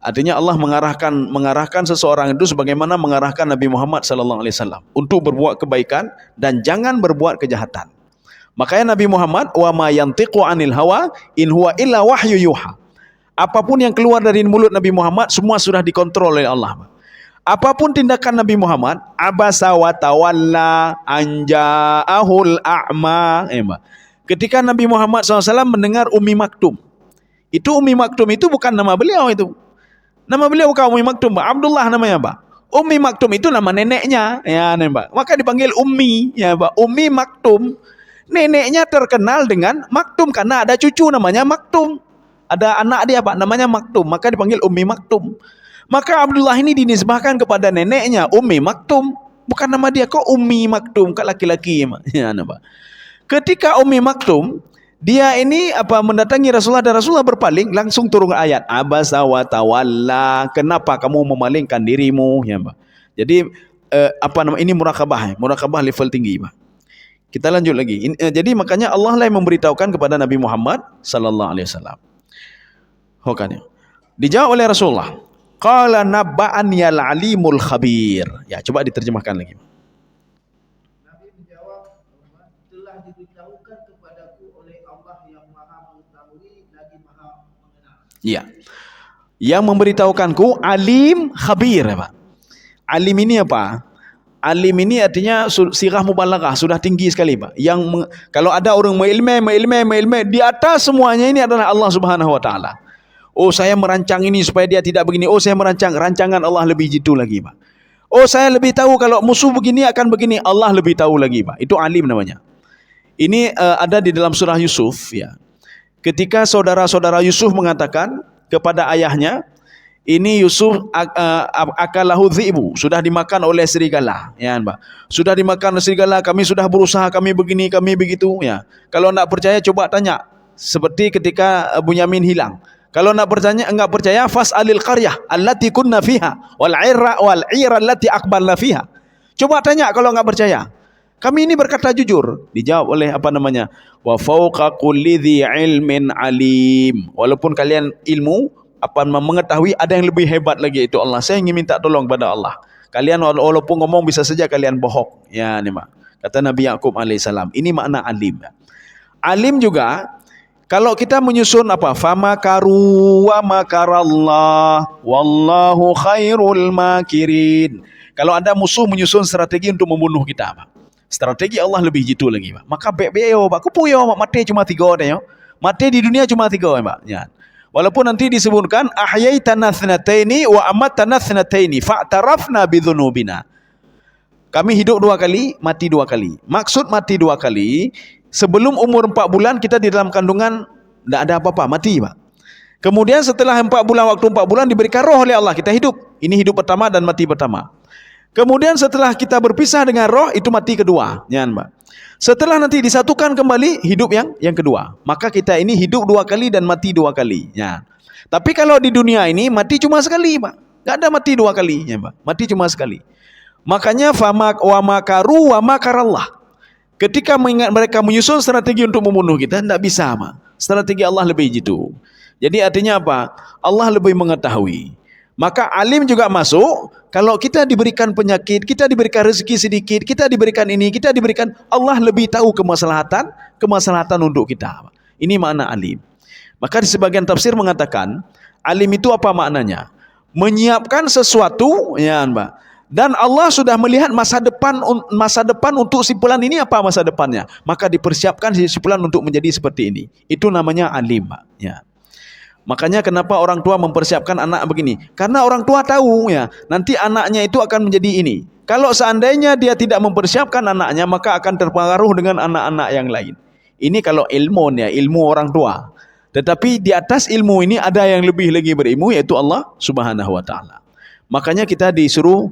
Artinya Allah mengarahkan seseorang itu sebagaimana mengarahkan Nabi Muhammad SAW untuk berbuat kebaikan dan jangan berbuat kejahatan. Makanya Nabi Muhammad, wa ma yantiqu anil hawa in huwa illa wahyu yuha. Apapun yang keluar dari mulut Nabi Muhammad semua sudah dikontrol oleh Allah. Apapun tindakan Nabi Muhammad, abasa wa tawalla anja'ahul a'ma. Ketika Nabi Muhammad SAW mendengar Ummi Maktum. Itu Ummi Maktum itu bukan nama beliau itu. Nama beliau bukan Ummi Maktum, Pak. Abdullah namanya, Pak. Ummi Maktum itu nama neneknya, ya, Pak. Maka dipanggil Ummi, ya, Pak. Ummi Maktum. Neneknya terkenal dengan Maktum karena ada cucu namanya Maktum. Ada anak dia, Pak, namanya Maktum, maka dipanggil Ummi Maktum. Maka Abdullah ini dinisbahkan kepada neneknya Ummi Maktum, bukan nama dia. Kok Ummi Maktum, kok laki-laki, ya, Pak. Ketika Ummi Maktum dia ini mendatangi Rasulullah dan Rasulullah berpaling, langsung turun ayat abasa wa tawalla, kenapa kamu memalingkan dirimu, ya, Pak. Jadi ini murakabah level tinggi, Pak. Kita lanjut lagi. Jadi makanya Allah lah yang memberitahukan kepada Nabi Muhammad sallallahu alaihi wasallam. Hokanya. Dijawab oleh Rasulullah, qala nabba'aniyal alimul khabir. Ya, coba diterjemahkan lagi. Ya. Yang memberitahukanku alim khabir, ya, Pak. Alim ini apa? Alim ini artinya sirah mubalaghah, sudah tinggi sekali, Pak. Kalau ada orang mengilmai di atas semuanya ini adalah Allah Subhanahu wa taala. Oh, saya merancang ini supaya dia tidak begini. Oh, saya merancang, rancangan Allah lebih jitu lagi, Pak. Oh, saya lebih tahu kalau musuh begini akan begini, Allah lebih tahu lagi, Pak. Itu alim namanya. Ini ada di dalam surah Yusuf, ya. Ketika saudara-saudara Yusuf mengatakan kepada ayahnya, ini Yusuf akalahu dhi'bu, sudah dimakan oleh serigala, ya, Pak. Sudah dimakan oleh serigala, kami sudah berusaha, kami begini, kami begitu, ya. Kalau enggak percaya coba tanya, seperti ketika Bunyamin hilang. Kalau enggak percaya fas'alil qaryah allati kunna fiha wal 'ira allati aqbalna fiha. Coba tanya kalau enggak percaya. Kami ini berkata jujur. Dijawab oleh wa fawqa kulli dhi ilmin alim. Walaupun kalian ilmu mengetahui, ada yang lebih hebat lagi, itu Allah. Saya ingin minta tolong pada Allah. Kalian walaupun ngomong bisa saja kalian bohong. Ya, ini, Pak. Kata Nabi Yaqub alaihissalam. Ini makna alim. Alim juga kalau kita menyusun fama karu wa makarallah wallahu khairul makirin. Kalau ada musuh menyusun strategi untuk membunuh kita, Pak. Strategi Allah lebih jitu lagi, Pak. Maka beo, Pak. Kupuyo, mati cuma 3 deh, yo. Mati di dunia cuma 3, Pak. Ya. Walaupun nanti disebutkan ahyaitana thnataini wa amatana thnataini fa'tarafna bidzunubina. Kami hidup 2 kali, mati 2 kali. Maksud mati 2 kali, sebelum umur 4 bulan kita di dalam kandungan tidak ada apa-apa, mati, Pak. Kemudian setelah 4 bulan, waktu 4 bulan diberikan roh oleh Allah, kita hidup. Ini hidup pertama dan mati pertama. Kemudian setelah kita berpisah dengan roh, itu mati kedua. Setelah nanti disatukan kembali, hidup yang kedua. Maka kita ini hidup 2 kali dan mati 2 kali. Tapi kalau di dunia ini mati cuma sekali, Pak. Tak ada mati 2 kali, Pak. Mati cuma sekali. Makanya wa makaru wa makarallah. Ketika mereka menyusun strategi untuk membunuh kita, tidak bisa, Pak. Strategi Allah lebih jitu. Jadi artinya apa? Allah lebih mengetahui. Maka alim juga masuk. Kalau kita diberikan penyakit, kita diberikan rezeki sedikit, kita diberikan ini, kita diberikan, Allah lebih tahu kemaslahatan untuk kita. Ini makna alim. Maka di sebagian tafsir mengatakan, alim itu apa maknanya? Menyiapkan sesuatu, ya, Mbak. Dan Allah sudah melihat masa depan untuk simpulan ini apa masa depannya. Maka dipersiapkan simpulan untuk menjadi seperti ini. Itu namanya alim, Mbak. Ya. Makanya kenapa orang tua mempersiapkan anak begini? Karena orang tua tahu, ya, nanti anaknya itu akan menjadi ini. Kalau seandainya dia tidak mempersiapkan anaknya, maka akan terpengaruh dengan anak-anak yang lain. Ini kalau ilmu, ya, ilmu orang tua. Tetapi di atas ilmu ini ada yang lebih lagi berilmu, yaitu Allah Subhanahu wa taala. Makanya kita disuruh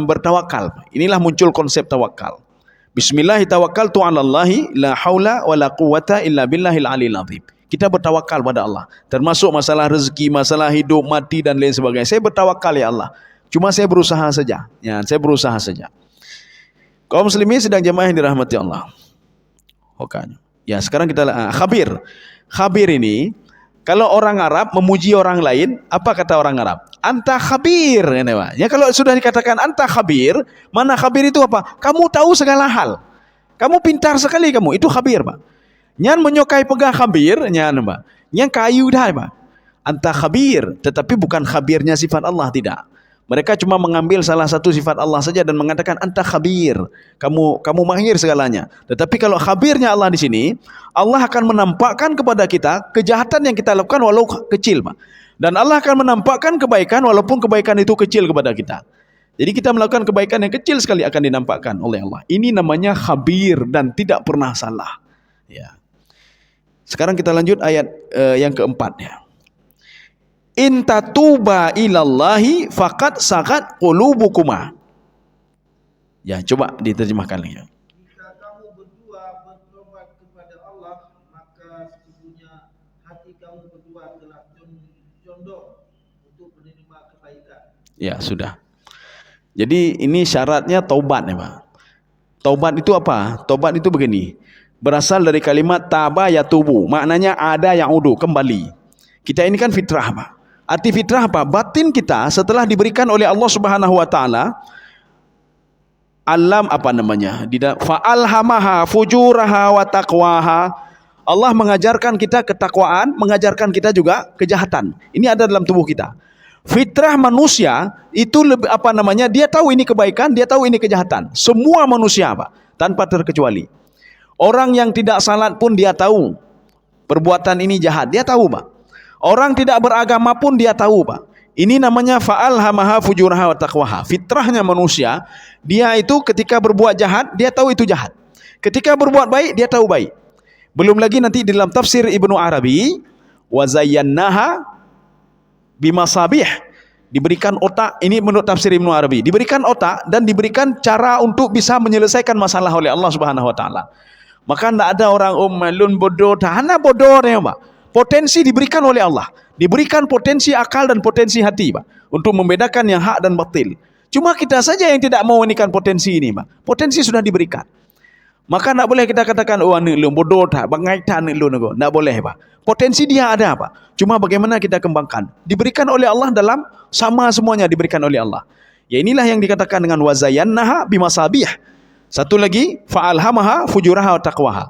bertawakal. Inilah muncul konsep tawakal. Bismillah tawakkaltu 'alallahi la haula wala quwwata illa billahil aliyil azim. Kita bertawakal pada Allah. Termasuk masalah rezeki, masalah hidup, mati dan lain sebagainya. Saya bertawakal, ya Allah. Cuma saya berusaha saja. Ya, saya berusaha saja. Kaum muslimin sedang jemaah yang dirahmati Allah. Oke. Ya, sekarang kita khabir. Khabir ini, kalau orang Arab memuji orang lain, apa kata orang Arab? Anta khabir. Ya, kalau sudah dikatakan anta khabir, mana khabir itu apa? Kamu tahu segala hal. Kamu pintar sekali kamu. Itu khabir, Pak. Nyan menyukai pegang khabir, nyan, Pak. Nyan kayu dah, Pak. Anta khabir, tetapi bukan khabirnya sifat Allah, tidak. Mereka cuma mengambil salah satu sifat Allah saja dan mengatakan anta khabir. Kamu mahir segalanya. Tetapi kalau khabirnya Allah di sini, Allah akan menampakkan kepada kita kejahatan yang kita lakukan walau kecil, Pak. Dan Allah akan menampakkan kebaikan walaupun kebaikan itu kecil kepada kita. Jadi kita melakukan kebaikan yang kecil sekali akan dinampakkan oleh Allah. Ini namanya khabir dan tidak pernah salah. Ya. Sekarang kita lanjut ayat yang keempat, ya. In tatuba ilallahi faqad sagat qulubukuma. Ya, coba diterjemahkan lagi. Jika kamu berdua bertobat kepada Allah, maka sesungguhnya hati kamu berdua telah condong untuk menerima kebaikan. Ya, sudah. Jadi ini syaratnya taubat, ya, Pak. Taubat itu apa? Taubat itu begini. Berasal dari kalimat taba yatubu. Maknanya ada yang udu, kembali. Kita ini kan fitrah, Pak. Arti fitrah apa? Batin kita setelah diberikan oleh Allah Subhanahu wa taala fa'alhamaha fujuraha wa taqwaha. Allah mengajarkan kita ketakwaan, mengajarkan kita juga kejahatan. Ini ada dalam tubuh kita. Fitrah manusia itu dia tahu ini kebaikan, dia tahu ini kejahatan. Semua manusia, Pak, tanpa terkecuali. Orang yang tidak salat pun dia tahu perbuatan ini jahat, dia tahu, Pak. Orang tidak beragama pun dia tahu, Pak. Ini namanya fa'alhamaha fujuraha wa taqwaha. Fitrahnya manusia, dia itu ketika berbuat jahat, dia tahu itu jahat. Ketika berbuat baik, dia tahu baik. Belum lagi nanti di dalam tafsir Ibnu Arabi, wa zayyannaha bimasabih. Diberikan otak, ini menurut tafsir Ibnu Arabi, diberikan otak dan diberikan cara untuk bisa menyelesaikan masalah oleh Allah Subhanahu wa taala. Maka tidak ada orang malun bodoh, hana bodoh, ya, Pak. Potensi diberikan oleh Allah. Diberikan potensi akal dan potensi hati, Pak, untuk membedakan yang hak dan batil. Cuma kita saja yang tidak mau menikan potensi ini, Pak. Potensi sudah diberikan. Maka tidak boleh kita katakan, oh, ni lu bodoh tak, bangai tak ni lu nego. Tidak boleh, Pak. Potensi dia ada, Pak. Cuma bagaimana kita kembangkan. Diberikan oleh Allah dalam sama semuanya diberikan oleh Allah. Ya, inilah yang dikatakan dengan wazayyannaha bimasabih. Satu lagi, fa'alhamaha fujuraha wa taqwaha.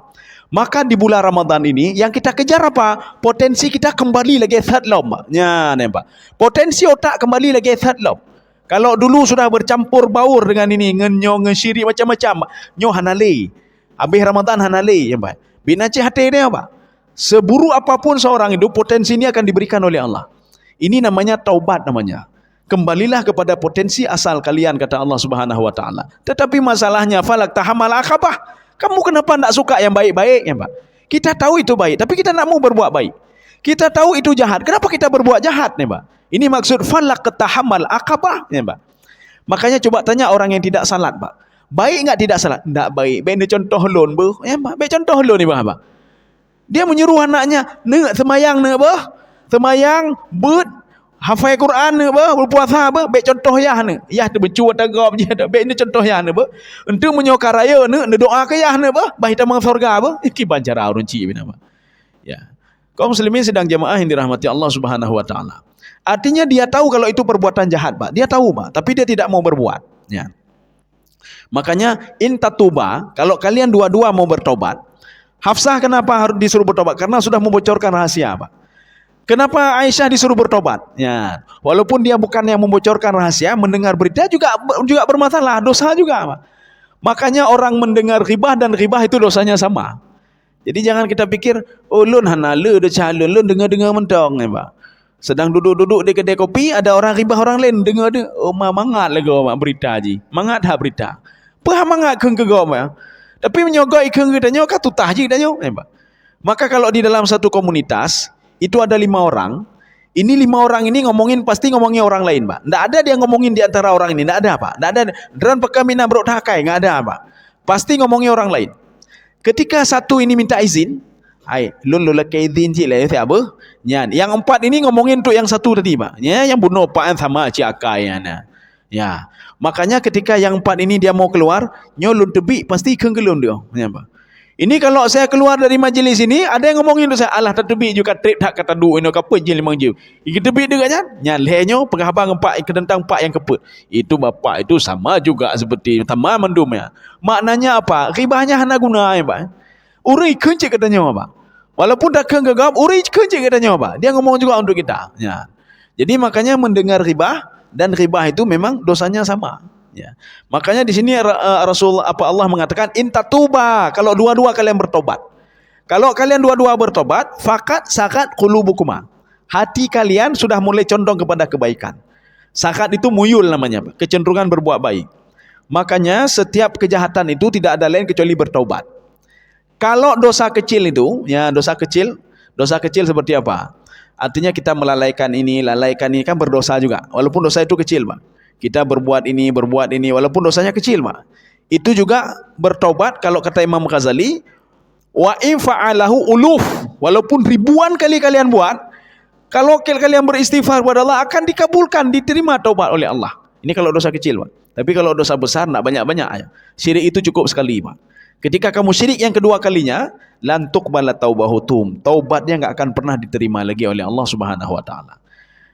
Maka di bulan Ramadan ini yang kita kejar apa? Potensi kita kembali lagi third lob. Ya, nampak. Potensi otak kembali lagi third lob. Kalau dulu sudah bercampur baur dengan ini, ngenyo, ngesyirik macam-macam, nyo hanale. Habis Ramadan hanale, ya, Pak. Binaci hati dia, Pak. Seburuk apapun seorang itu, potensi ini akan diberikan oleh Allah. Ini namanya taubat namanya. Kembalilah kepada potensi asal kalian, kata Allah Subhanahu wa taala. Tetapi masalahnya falak tahamal akabah. Kamu kenapa tidak suka yang baik-baik, ya, Pak? Kita tahu itu baik, tapi kita tidak mau berbuat baik. Kita tahu itu jahat. Kenapa kita berbuat jahat nih, Pak? Ini maksud falaqtahamal aqabah, ya, Pak. Makanya coba tanya orang yang tidak salat, Pak. Baik enggak tidak salat? Enggak baik. Baik ni contoh lon, Bu. Ya, Pak. Baik contoh lon ni, Pak. Dia menyuruh anaknya, "Nak semayang nak, bah. Semayang, bet, hafal Quran nak, bah, berpuasa, bah." Baik contoh yah nak. Yah tu bercuat tagap je dak. Baik ni contoh yah nak, bah. Untuk menyokar raya nak doa ke yah nak, bah. Baik tamang surga, bah. Iki bancara runci bina, Pak. Ya. Kaum muslimin sedang jemaah yang dirahmati Allah Subhanahu wa taala. Artinya dia tahu kalau itu perbuatan jahat, Pak. Dia tahu, Pak, tapi dia tidak mau berbuat, ya. Makanya in tatuba, kalau kalian dua-dua mau bertobat. Hafsah kenapa harus disuruh bertobat? Karena sudah membocorkan rahasia, Pak. Kenapa Aisyah disuruh bertobat? Ya, walaupun dia bukan yang membocorkan rahasia, mendengar berita juga bermasalah, dosa juga, Pak. Makanya orang mendengar ghibah dan ghibah itu dosanya sama. Jadi jangan kita pikir, oh lun hanala de calon, lun dengar-dengar mentong, ya, Pak. Sedang duduk-duduk di kedai kopi, ada orang ghibah orang lain dengar dia, oh mangat lagi orang berita ji. Mangat dah berita. Apa mangat keng ke gom, ya? Tapi menyogok ikeng kita nyo ka tutah je kita nyo, Maka kalau di dalam satu komunitas itu ada 5 orang, ini 5 orang ini pasti ngomongin orang lain, Pak. Enggak ada dia ngomongin di antara orang ini, enggak ada, Pak. Enggak ada dran pekamina brok takai, enggak ada, Pak. Pasti ngomongin orang lain. Ketika satu ini minta izin, ai lun lelaki izin cik lah siapa? Nyan. Yang 4 ini ngomongin untuk yang satu tadi, Pak. Ya, yang bunuh Pak sama cik akai ya. Ya. Makanya ketika yang 4 ini dia mau keluar, nyolun tebi pasti kenggelun dia. Ya, Pak. Ini kalau saya keluar dari majlis ini, ada yang ngomongin untuk saya, alah tebi juga trip tak kata du ino kaput je 5 je. Iki tebi dia kan? Nyalhenyo penghabang 4 ke tentang 4 yang keput. Itu bapak itu sama juga seperti tamam mendum ya. Maknanya apa? Ribahnya hana guna ya, Pak. Uri kencik katanya, Pak. Walaupun dah kegagap, uri kencik katanya, Pak. Dia ngomong juga untuk kita. Ya. Jadi makanya mendengar ribah dan ribah itu memang dosanya sama. Ya. Makanya di sini Rasul Allah mengatakan intatuba, kalau dua-dua kalian bertobat. Kalau kalian dua-dua bertobat, fakat sakat qulubukuma. Hati kalian sudah mulai condong kepada kebaikan. Sakat itu muyul namanya, kecenderungan berbuat baik. Makanya setiap kejahatan itu tidak ada lain kecuali bertobat. Kalau dosa kecil itu, ya dosa kecil seperti apa? Artinya kita lalaikan ini kan berdosa juga. Walaupun dosa itu kecil, Pak. Kita berbuat ini, walaupun dosanya kecil, Pak. Itu juga bertobat kalau kata Imam Ghazali, wa in fa'alahu uluf, walaupun ribuan kali kalian buat, kalau kalian beristighfar kepada Allah akan dikabulkan, diterima taubat oleh Allah. Ini kalau dosa kecil, Pak. Tapi kalau dosa besar nak banyak-banyak aja. Syirik itu cukup sekali, Pak. Ketika kamu syirik yang kedua kalinya, lan tuqbala taubahutum, taubatnya enggak akan pernah diterima lagi oleh Allah Subhanahu wa taala.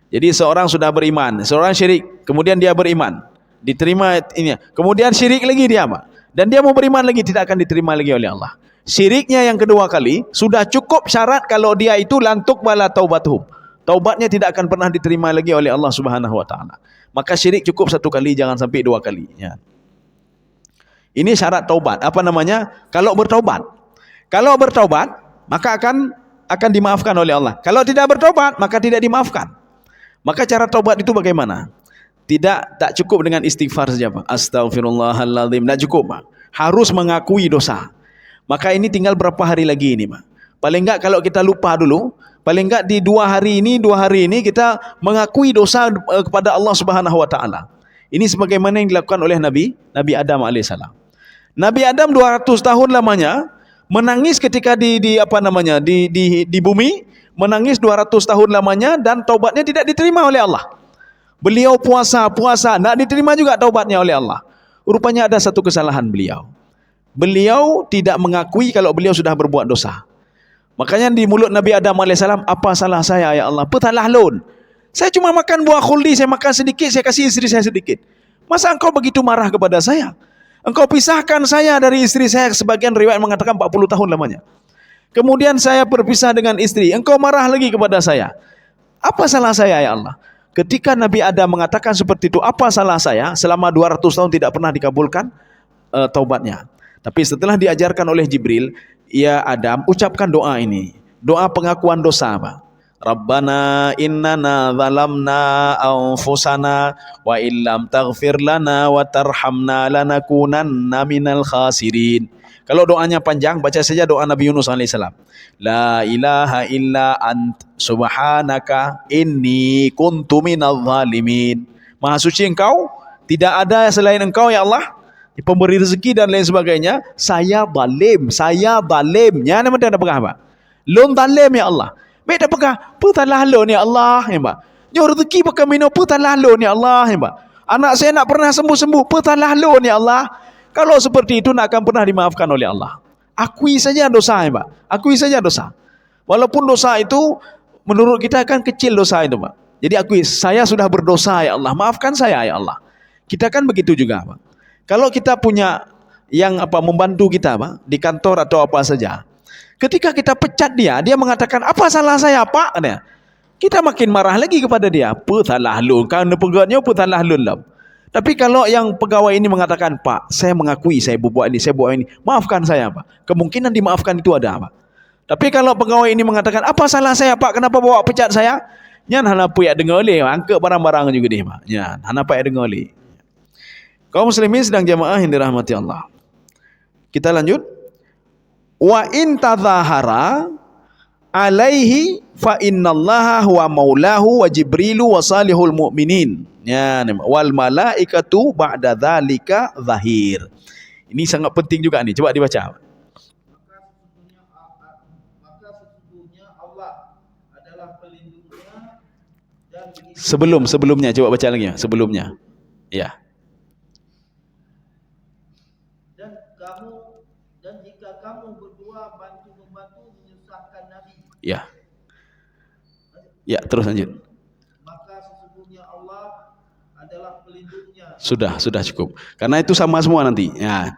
Jadi seorang sudah beriman, seorang syirik, kemudian dia beriman, diterima ini. Kemudian syirik lagi dia, Pak. Dan dia mau beriman lagi, tidak akan diterima lagi oleh Allah. Syiriknya yang kedua kali sudah cukup syarat kalau dia itu lan tuqbala taubatuhum. Taubatnya tidak akan pernah diterima lagi oleh Allah Subhanahu wa taala. Maka syirik cukup 1 kali, jangan sampai 2 kali, ya. Ini syarat taubat. Apa namanya? Kalau bertaubat. Kalau bertaubat, maka akan dimaafkan oleh Allah. Kalau tidak bertaubat, maka tidak dimaafkan. Maka cara taubat itu bagaimana? Tak cukup dengan istighfar saja, Pak. Astaghfirullahaladzim. Tak cukup, Pak. Harus mengakui dosa. Maka ini tinggal berapa hari lagi ini, Pak. Paling enggak kalau kita lupa dulu, paling enggak di 2 hari ini kita mengakui dosa kepada Allah Subhanahu wa taala. Ini sebagaimana yang dilakukan oleh Nabi Adam alaihissalam. Nabi Adam 200 tahun lamanya menangis ketika di bumi, menangis 200 tahun lamanya dan taubatnya tidak diterima oleh Allah. Beliau puasa, tidak diterima juga taubatnya oleh Allah. Rupanya ada satu kesalahan beliau. Beliau tidak mengakui kalau beliau sudah berbuat dosa. Makanya di mulut Nabi Adam alaihissalam, apa salah saya ya Allah? Petalah lun. Saya cuma makan buah khuldi, saya makan sedikit, saya kasih istri saya sedikit. Masa engkau begitu marah kepada saya? Engkau pisahkan saya dari istri saya, sebagian riwayat mengatakan 40 tahun lamanya. Kemudian saya berpisah dengan istri, engkau marah lagi kepada saya. Apa salah saya ya Allah? Ketika Nabi Adam mengatakan seperti itu, apa salah saya? Selama 200 tahun tidak pernah dikabulkan taubatnya. Tapi setelah diajarkan oleh Jibril, ya Adam, ucapkan doa ini. Doa pengakuan dosa, Pak. Rabbana innana zalamna anfusana wa illam taghfir lana wa tarhamna lanakunanna minal khasirin. Kalau doanya panjang, baca saja doa Nabi Yunus alaihissalam. La ilaha illa ant subhanaka inni kuntu minadh zalimin. Maha suci Engkau, tidak ada selain Engkau ya Allah, pemberi rezeki dan lain sebagainya. Saya zalim, saya zalim. Ya, nama dah pegah apa? Lon zalim ya Allah. Baik dah pegah, putalah lon ya Allah, ya Pak. Nyo rezeki pakai minum, putalah lon ya Allah, ya Pak. Anak saya nak pernah sembuh-sembuh, putalah lon ya Allah. Kalau seperti itu nak akan pernah dimaafkan oleh Allah. Akui saja dosa ya Pak. Akui saja dosa. Walaupun dosa itu menurut kita kan kecil dosa itu Pak. Jadi akui, saya sudah berdosa ya Allah, maafkan saya ya Allah. Kita kan begitu juga Pak. Kalau kita punya yang membantu kita Pak, di kantor atau apa saja. Ketika kita pecat dia, dia mengatakan, apa salah saya Pak? Kita makin marah lagi kepada dia. Putalah lun, kerana pegatnya putalah lun lah. Tapi kalau yang pegawai ini mengatakan, Pak, saya mengakui saya berbuat ini, saya buat ini, maafkan saya Pak. Kemungkinan dimaafkan itu ada Pak. Tapi kalau pegawai ini mengatakan, apa salah saya Pak, kenapa bawa pecat saya? Nyan hana puyak dengar oleh, angkat barang-barang juga dia Pak. Nyan hana puyak dengar oleh. Kaum muslimin sedang jamaah yang dirahmati Allah. Kita lanjut. Wa in tadhahara alaihi fa innallaha huwa maulahu wa jibrilu wa salihul mu'minin. Ya, wal malaikatu ba'da dzalika zahir. Ini sangat penting juga nih. Coba dibaca. Maka sesungguhnya Allah adalah pelindungnya dan Sebelumnya coba baca lagi. Sebelumnya. Ya. Dan jika kamu berdua bantu-membantu menyusahkan Nabi. Ya. Ya, terus lanjut. Maka sesungguhnya Allah adalah pelindungnya. Sudah cukup. Karena itu sama semua nanti. Ya.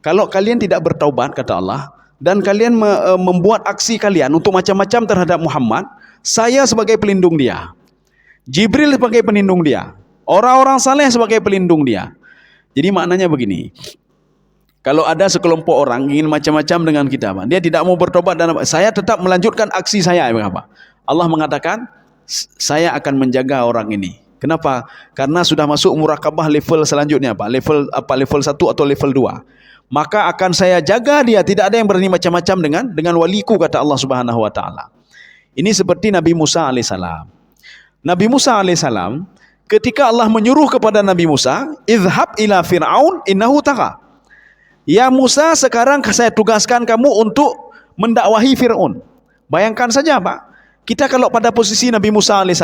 Kalau kalian tidak bertaubat kata Allah dan kalian membuat aksi kalian untuk macam-macam terhadap Muhammad, saya sebagai pelindung dia. Jibril sebagai pelindung dia. Orang-orang saleh sebagai pelindung dia. Jadi maknanya begini. Kalau ada sekelompok orang ingin macam-macam dengan kita, dia tidak mau bertobat dan saya tetap melanjutkan aksi saya, apa? Allah mengatakan, saya akan menjaga orang ini. Kenapa? Karena sudah masuk murakabah level selanjutnya, Pak. Level 1 atau level 2. Maka akan saya jaga dia, tidak ada yang berani macam-macam dengan waliku, kata Allah Subhanahu wa taala. Ini seperti Nabi Musa alaihissalam. Nabi Musa alaihissalam, ketika Allah menyuruh kepada Nabi Musa, "Izhab ila Fir'aun innahu tagha." Ya Musa, sekarang saya tugaskan kamu untuk mendakwahi Fir'aun. Bayangkan saja Pak, kita kalau pada posisi Nabi Musa AS,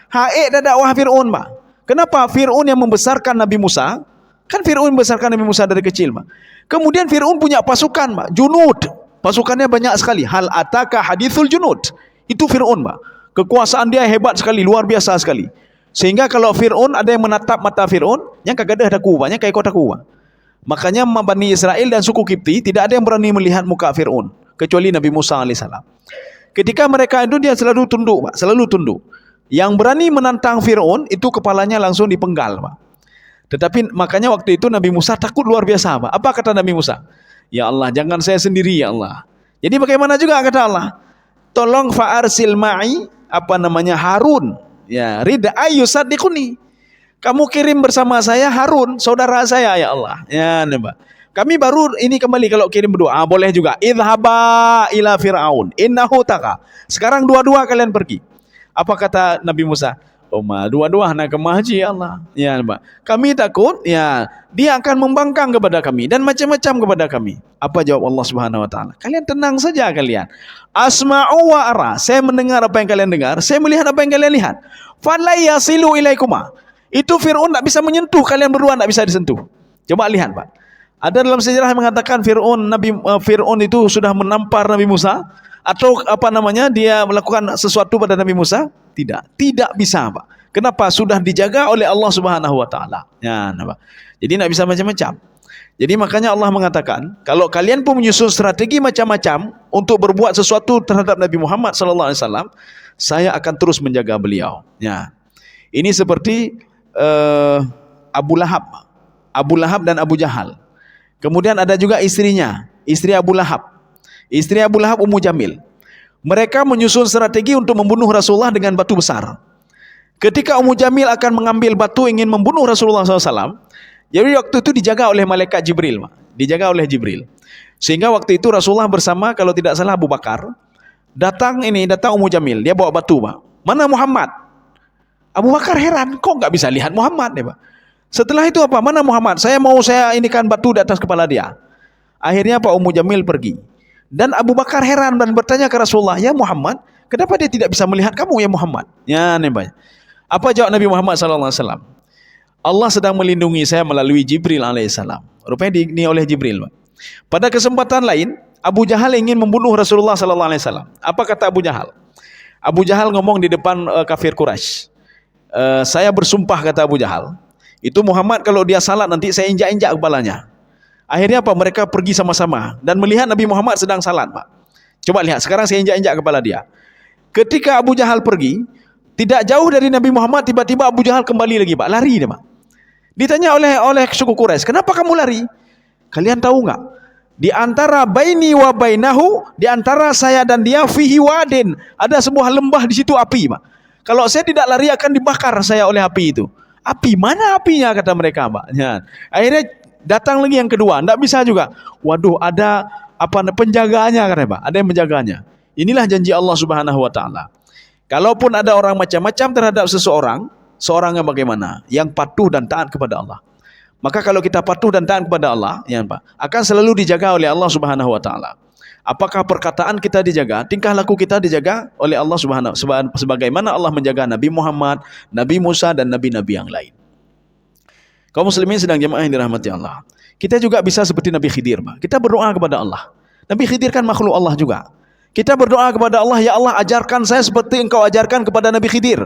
haik dah dakwah Fir'aun Pak. Kenapa? Fir'aun yang membesarkan Nabi Musa, kan Fir'aun membesarkan Nabi Musa dari kecil Pak. Kemudian Fir'aun punya pasukan Pak, junud. Pasukannya banyak sekali. Hal ataka hadithul junud. Itu Fir'aun Pak. Kekuasaan dia hebat sekali, luar biasa sekali. Sehingga kalau Fir'aun, ada yang menatap mata Fir'aun, yang kagadah daku Pak, yang kayak kotaku Pak. Makanya Bani Israel dan suku Kipti tidak ada yang berani melihat muka Fir'aun kecuali Nabi Musa AS. Ketika mereka itu dia selalu tunduk Pak, selalu tunduk. Yang berani menantang Fir'aun itu kepalanya langsung dipenggal Pak. Tetapi makanya waktu itu Nabi Musa takut luar biasa Pak. Apa kata Nabi Musa? Ya Allah, jangan saya sendiri ya Allah. Jadi bagaimana juga kata Allah? Tolong fa'arsil ma'i Harun. Ya, rid'a yusaddiquni. Kamu kirim bersama saya Harun, saudara saya ya Allah. Ya, Pak. Kami baru ini kembali kalau kirim berdua. Boleh juga. Idhaba ila Fir'aun innahu tagha. Sekarang dua-dua kalian pergi. Apa kata Nabi Musa? Dua-dua nak ke haji ya Allah. Ya, Pak. Kami takut ya dia akan membangkang kepada kami dan macam-macam kepada kami. Apa jawab Allah Subhanahu wa taala? Kalian tenang saja kalian. Asma'u wa ara. Saya mendengar apa yang kalian dengar, saya melihat apa yang kalian lihat. Fala yasilu ilaikuma. Itu Fir'aun tak bisa menyentuh, kalian berdua tak bisa disentuh. Coba lihat Pak. Ada dalam sejarah yang mengatakan Fir'aun itu sudah menampar Nabi Musa atau dia melakukan sesuatu pada Nabi Musa? Tidak bisa Pak. Kenapa? Sudah dijaga oleh Allah Subhanahu wa taala. Ya, Pak. Jadi tak bisa macam-macam. Jadi makanya Allah mengatakan, kalau kalian pun menyusun strategi macam-macam untuk berbuat sesuatu terhadap Nabi Muhammad sallallahu alaihi wasallam, saya akan terus menjaga beliau. Ya. Ini seperti Abu Lahab dan Abu Jahal. Kemudian ada juga istrinya, istri Abu Lahab. Istri Abu Lahab Ummu Jamil. Mereka menyusun strategi untuk membunuh Rasulullah dengan batu besar. Ketika Ummu Jamil akan mengambil batu ingin membunuh Rasulullah SAW, jadi waktu itu dijaga oleh malaikat Jibril. Dijaga oleh Jibril. Sehingga waktu itu Rasulullah bersama, kalau tidak salah, Abu Bakar. Datang Ummu Jamil, dia bawa batu, Pak. Mana Muhammad? Abu Bakar heran, kok nggak bisa lihat Muhammad, ya, Pak. Setelah itu apa? Mana Muhammad? Saya inikan batu di atas kepala dia. Akhirnya Pak Ummu Jamil pergi. Dan Abu Bakar heran dan bertanya ke Rasulullah, ya Muhammad, kenapa dia tidak bisa melihat kamu ya Muhammad? Ya, nih, Pak. Apa jawab Nabi Muhammad SAW? Allah sedang melindungi saya melalui Jibril alaihissalam. Rupanya ini oleh Jibril, Pak. Pada kesempatan lain, Abu Jahal ingin membunuh Rasulullah SAW. Apa kata Abu Jahal? Abu Jahal ngomong di depan kafir Quraisy. Saya bersumpah, kata Abu Jahal, itu Muhammad kalau dia salat nanti saya injak-injak kepalanya. Akhirnya apa? Mereka pergi sama-sama dan melihat Nabi Muhammad sedang salat, Pak. Coba lihat, sekarang saya injak-injak kepala dia. Ketika Abu Jahal pergi, tidak jauh dari Nabi Muhammad, tiba-tiba Abu Jahal kembali lagi, Pak. Lari dia, Pak. Ditanya oleh suku Quraisy, kenapa kamu lari? Kalian tahu nggak? Di antara baini wa bainahu, di antara saya dan dia, fihi wadin, ada sebuah lembah di situ api, Pak. Kalau saya tidak lari akan dibakar saya oleh api itu. Api, mana apinya, kata mereka, Pak. Ya. Akhirnya datang lagi yang kedua, tidak bisa juga. Waduh, ada penjaganya, katanya, Pak. Ada yang menjaganya. Inilah janji Allah Subhanahu wa taala. Kalaupun ada orang macam-macam terhadap seseorang, seorang yang bagaimana? Yang patuh dan taat kepada Allah. Maka kalau kita patuh dan taat kepada Allah, ya Pak, akan selalu dijaga oleh Allah Subhanahu wa taala. Apakah perkataan kita dijaga, tingkah laku kita dijaga oleh Allah Subhanahu sebagaimana Allah menjaga Nabi Muhammad, Nabi Musa dan nabi-nabi yang lain. Kaum muslimin sedang jemaah yang dirahmati Allah. Kita juga bisa seperti Nabi Khidir, Pak. Kita berdoa kepada Allah. Nabi Khidir kan makhluk Allah juga. Kita berdoa kepada Allah, ya Allah ajarkan saya seperti engkau ajarkan kepada Nabi Khidir.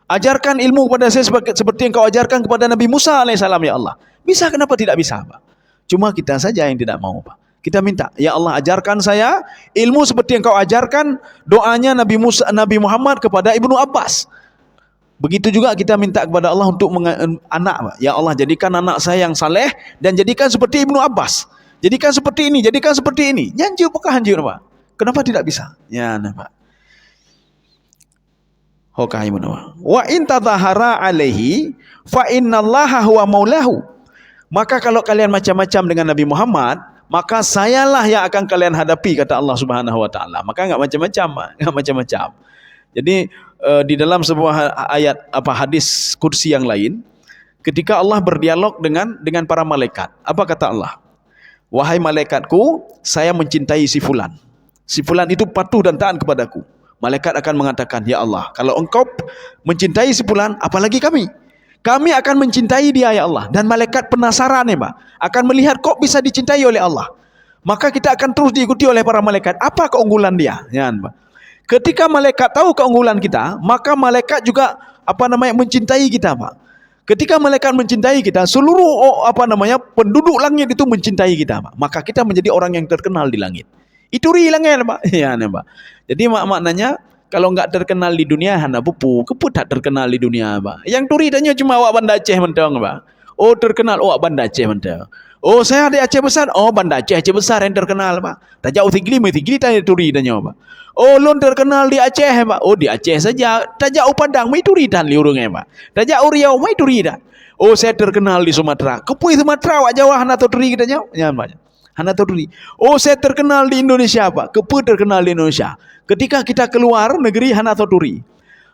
Ajarkan ilmu kepada saya seperti engkau ajarkan kepada Nabi Musa alaihissalam, ya Allah. Bisa, kenapa tidak bisa, Pak? Cuma kita saja yang tidak mau, Pak. Kita minta, ya Allah ajarkan saya ilmu seperti engkau ajarkan doanya Nabi Muhammad kepada Ibnu Abbas. Begitu juga kita minta kepada Allah untuk anak, Pak. Ya Allah jadikan anak saya yang saleh dan jadikan seperti Ibnu Abbas. Jadikan seperti ini, jadikan seperti ini. Nyanjur bukan hanjur, Pak. Kenapa tidak bisa? Ya, nah, Pak. Wa in tadhahara alaihi fa innallaha huwa maulahu. Maka kalau kalian macam-macam dengan Nabi Muhammad, maka sayalah yang akan kalian hadapi, kata Allah Subhanahu wa taala. Maka enggak macam-macam, enggak macam-macam. Jadi di dalam sebuah ayat hadis kursi yang lain, ketika Allah berdialog dengan para malaikat, apa kata Allah? Wahai malaikatku, saya mencintai si fulan. Si fulan itu patuh dan taat kepadaku. Malaikat akan mengatakan, ya Allah, kalau engkau mencintai si fulan, apalagi kami. Kami akan mencintai dia, ya Allah. Dan malaikat penasaran, ya Pak, akan melihat kok bisa dicintai oleh Allah. Maka kita akan terus diikuti oleh para malaikat. Apa keunggulan dia? Ya, Pak. Ketika malaikat tahu keunggulan kita, maka malaikat juga mencintai kita, Pak. Ketika malaikat mencintai kita, seluruh penduduk langit itu mencintai kita, Pak. Maka kita menjadi orang yang terkenal di langit. Itu hilangnya, Pak. Ya, Pak. Jadi maknanya kalau enggak terkenal di dunia hana pupu, tak terkenal di dunia, Pak. Yang turi tanya cuma awak Banda Aceh mentang, Pak. Oh, terkenal awak Banda Aceh mentang. Oh, saya ada Aceh besar. Oh, Banda Aceh besar yang terkenal, Pak. Tak jauh tigli tanya turi tanya, Pak. Oh, lon terkenal di Aceh, Pak. Oh, di Aceh saja. Tak jauh Padang mai turi tan liurungnya, Pak. Tak jauh Riau mai turi dah. Oh, saya terkenal di Sumatera. Kepui Sumatera awak Jawa hana turi kita nyaw. Ya, Pak. Hana turi. Oh, saya terkenal di Indonesia, Pak. Kepu terkenal di Indonesia. Ketika kita keluar negeri hana turi.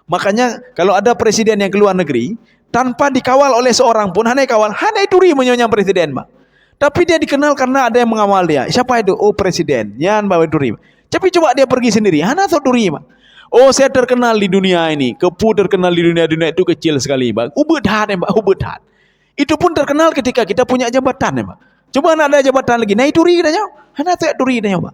Makanya kalau ada presiden yang keluar negeri tanpa dikawal oleh seorang pun, hana kawal, hana turi menyonya presiden, Pak. Tapi dia dikenal karena ada yang mengawal dia. Siapa itu? Oh, presiden. Yan bawa turi. Tapi coba dia pergi sendiri, hana turi, Pak. Oh, saya terkenal di dunia ini. Kepu terkenal di dunia itu kecil sekali, Pak. Ubedhat, Pak. Ubedhat. Itu pun terkenal ketika kita punya jabatan, Pak. Coba nak ada jabatan lagi, naik turi kita nyaw, hana tak turi kita nyaw, Pak.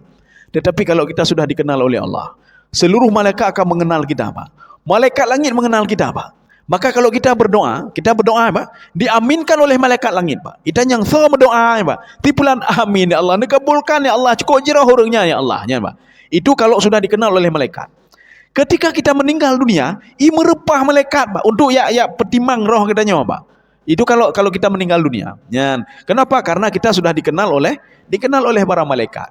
Tetapi kalau kita sudah dikenal oleh Allah, seluruh malaikat akan mengenal kita, Pak. Malaikat langit mengenal kita, Pak. Maka kalau kita berdoa, Pak, diaminkan oleh malaikat langit, Pak. Kita yang semua berdoa, Pak. Tipulan amin, ya Allah, dikabulkan, ya Allah, cukup jirah hurungnya, ya Allah, ya Pak. Itu kalau sudah dikenal oleh malaikat. Ketika kita meninggal dunia, merepah malaikat, Pak, untuk ya petimang roh kita nyaw, Pak. Itu kalau kita meninggal dunia. Ya. Kenapa? Karena kita sudah dikenal oleh para malaikat.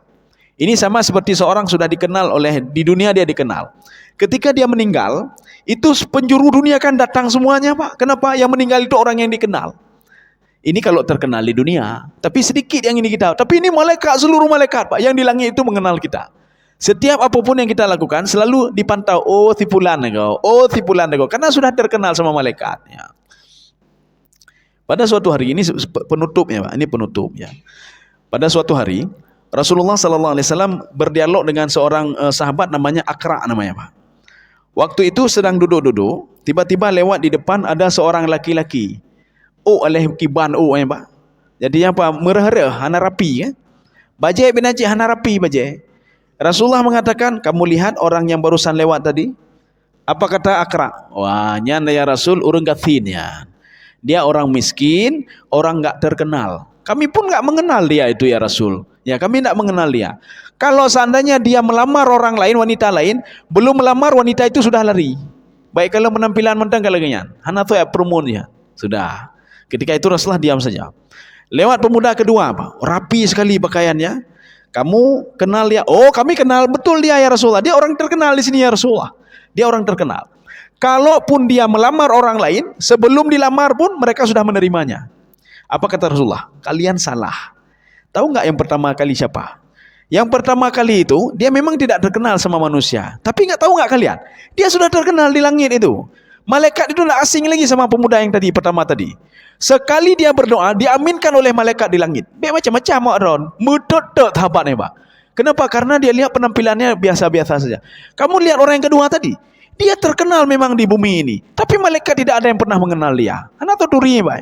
Ini sama seperti seorang sudah dikenal di dunia dia dikenal. Ketika dia meninggal, itu penjuru dunia kan datang semuanya, Pak. Kenapa? Yang meninggal itu orang yang dikenal. Ini kalau terkenal di dunia, tapi sedikit yang ini kita. Tapi ini malaikat, seluruh malaikat Pak, yang di langit itu mengenal kita. Setiap apapun yang kita lakukan selalu dipantau. Oh, si fulan engkau. Oh, si fulan engkau. Karena sudah terkenal sama malaikat. Ya. Pada suatu hari, ini penutupnya Pak, ini penutup ya. Pada suatu hari Rasulullah SAW berdialog dengan seorang sahabat namanya Aqra namanya Pak. Waktu itu sedang duduk-duduk, tiba-tiba lewat di depan ada seorang laki-laki. Oh, alih kiban oh ya Pak. Jadi apa? Merah-merah, hana rapi ya. Bajai bin Najib hana rapi bajai. Rasulullah mengatakan, kamu lihat orang yang barusan lewat tadi? Apa kata Aqra? Wah, nyan ya Rasul urang gathin ya. Dia orang miskin, orang enggak terkenal. Kami pun enggak mengenal dia itu ya Rasul. Ya, kami enggak mengenal dia. Kalau seandainya dia melamar orang lain, wanita lain, belum melamar wanita itu sudah lari. Baik kalau penampilan mentang kalau ganyan. Hana tu ya promonya. Sudah. Ketika itu Rasulullah diam saja. Lewat pemuda kedua, Pak. Rapi sekali pakaiannya. Kamu kenal dia? Oh, kami kenal betul dia ya Rasulullah. Dia orang terkenal di sini ya Rasulullah. Dia orang terkenal. Kalaupun dia melamar orang lain, sebelum dilamar pun mereka sudah menerimanya. Apa kata Rasulullah? Kalian salah. Tahu nggak yang pertama kali siapa? Yang pertama kali itu, dia memang tidak terkenal sama manusia. Tapi nggak tahu nggak kalian? Dia sudah terkenal di langit itu. Malaikat itu tidak asing lagi sama pemuda yang tadi pertama tadi. Sekali dia berdoa, diaminkan oleh malaikat di langit. Biar macam-macam Ron, mudut-dut sahabatnya Pak. Kenapa? Karena dia lihat penampilannya biasa-biasa saja. Kamu lihat orang yang kedua tadi, dia terkenal memang di bumi ini. Tapi malaikat tidak ada yang pernah mengenal dia. Karena tuturi Pak.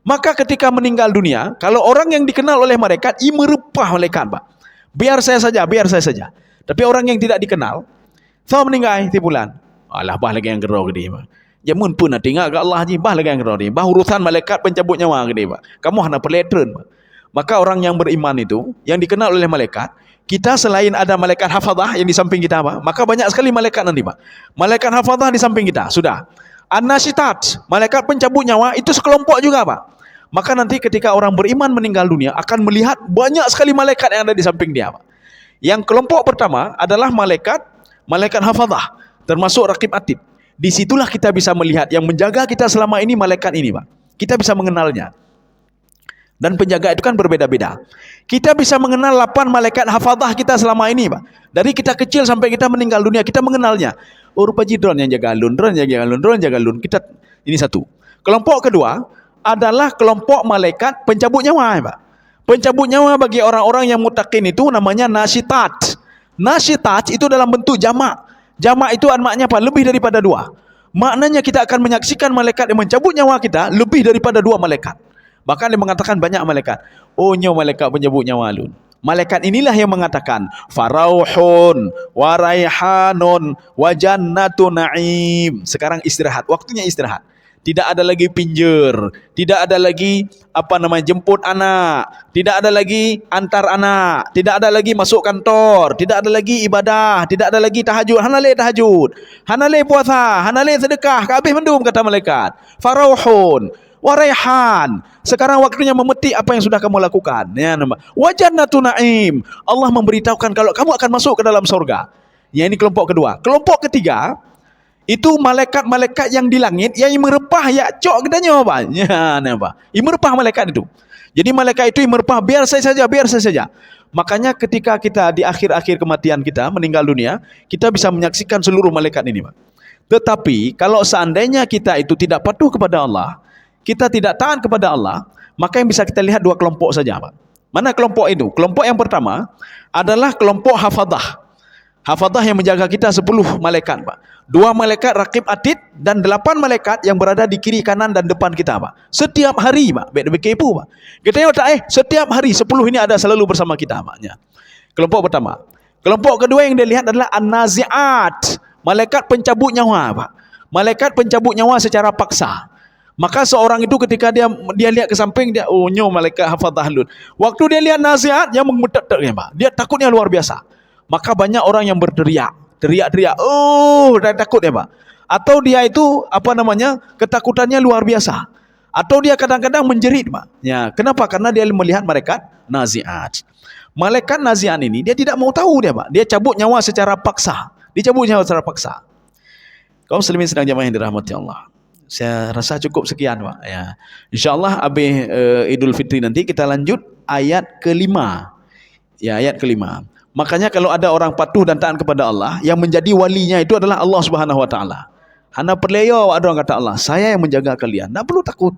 Maka ketika meninggal dunia, kalau orang yang dikenal oleh malaikat, merepah malaikat Pak. Biar saya saja. Tapi orang yang tidak dikenal, saya meninggal di bulan. Alah, bah lagi yang gerau ke dia. Jamun pun nak tinggal ke Allah je, bah lagi yang gerau dia. Bah urusan malaikat pencabut nyawa ke dia. Kamu hanya peletron. Maka orang yang beriman itu, yang dikenal oleh malaikat, kita selain ada malaikat hafazah yang di samping kita, Pak, maka banyak sekali malaikat nanti, Pak. Malaikat hafazah di samping kita, sudah. An-Nasitat, malaikat pencabut nyawa, itu sekelompok juga, Pak. Maka nanti ketika orang beriman meninggal dunia akan melihat banyak sekali malaikat yang ada di samping dia, Pak. Yang kelompok pertama adalah malaikat hafazah, termasuk Raqib Atid. Disitulah kita bisa melihat yang menjaga kita selama ini malaikat ini, Pak. Kita bisa mengenalnya. Dan penjaga itu kan berbeda-beda. Kita bisa mengenal 8 malaikat hafazah kita selama ini, Pak. Dari kita kecil sampai kita meninggal dunia, kita mengenalnya. Oh, rupa Jidron yang jaga alun, Dron yang jaga alun, Dron yang jaga alun. Kita ini satu. Kelompok kedua adalah kelompok malaikat pencabut nyawa, Pak. Pencabut nyawa bagi orang-orang yang mutakin itu namanya nasitat. Nasitat itu dalam bentuk jamak. Jamak itu maknanya apa? Lebih daripada 2. Maknanya kita akan menyaksikan malaikat yang mencabut nyawa kita lebih daripada 2 malaikat. Bahkan dia mengatakan banyak malaikat. Oh, nyo malaikat pencabut nyawa alun. Malaikat inilah yang mengatakan farauhun wa raihanun wa jannatu na'im. Sekarang istirahat, waktunya istirahat. Tidak ada lagi pinjer, tidak ada lagi jemput anak, tidak ada lagi antar anak, tidak ada lagi masuk kantor, tidak ada lagi ibadah, tidak ada lagi tahajud, hanale puasa, hanale sedekah, kabeh mendum kata malaikat. Farauhun wa raihan. Sekarang waktunya memetik apa yang sudah kamu lakukan. Ya, wa jannatu na'im. Allah memberitahukan kalau kamu akan masuk ke dalam surga. Ya, ini kelompok kedua. Kelompok ketiga itu malaikat-malaikat yang di langit yang merepah ya cok gedanya apa? Ya, apa? Yang merepah malaikat itu. Jadi malaikat itu yang merepah biar saya saja. Makanya ketika kita di akhir-akhir kematian kita meninggal dunia, kita bisa menyaksikan seluruh malaikat ini, Pak. Tetapi kalau seandainya kita itu tidak patuh kepada Allah, kita tidak taat kepada Allah, maka yang bisa kita lihat 2 kelompok saja, Pak. Mana kelompok itu? Kelompok yang pertama adalah kelompok hafazah. Hafazah yang menjaga kita 10 malaikat, Pak. 2 malaikat Raqib Atid dan 8 malaikat yang berada di kiri kanan dan depan kita, Pak. Setiap hari, Pak. Baik kepo, Pak. Kita tengok setiap hari 10 ini ada selalu bersama kita, Pak. Ya. Kelompok pertama. Kelompok kedua yang dilihat adalah An-Nazi'at, malaikat pencabut nyawa, Pak. Malaikat pencabut nyawa secara paksa. Maka seorang itu ketika dia lihat ke samping, dia malaikat hafazah lun. Waktu dia lihat Nazi'at, yang mengetek-teknya, Pak. Dia takutnya luar biasa. Maka banyak orang yang berteriak, dan takut ya, Pak. Atau dia itu ketakutannya luar biasa. Atau dia kadang-kadang menjerit, Pak. Ya, kenapa? Karena dia melihat malaikat Nazi'at. Malaikat Nazi'at ini dia tidak mau tahu dia, Pak. Dia cabut nyawa secara paksa. Kaum muslimin sedang jamaah yang dirahmati Allah. Saya rasa cukup sekian, Pak. Ya. InsyaAllah habis Idul Fitri nanti kita lanjut ayat kelima. Ya, ayat kelima. Makanya kalau ada orang patuh dan taat kepada Allah, yang menjadi walinya itu adalah Allah Subhanahu Wa Taala. Hana perleyo ada orang kata Allah, saya yang menjaga kalian. Tak perlu takut.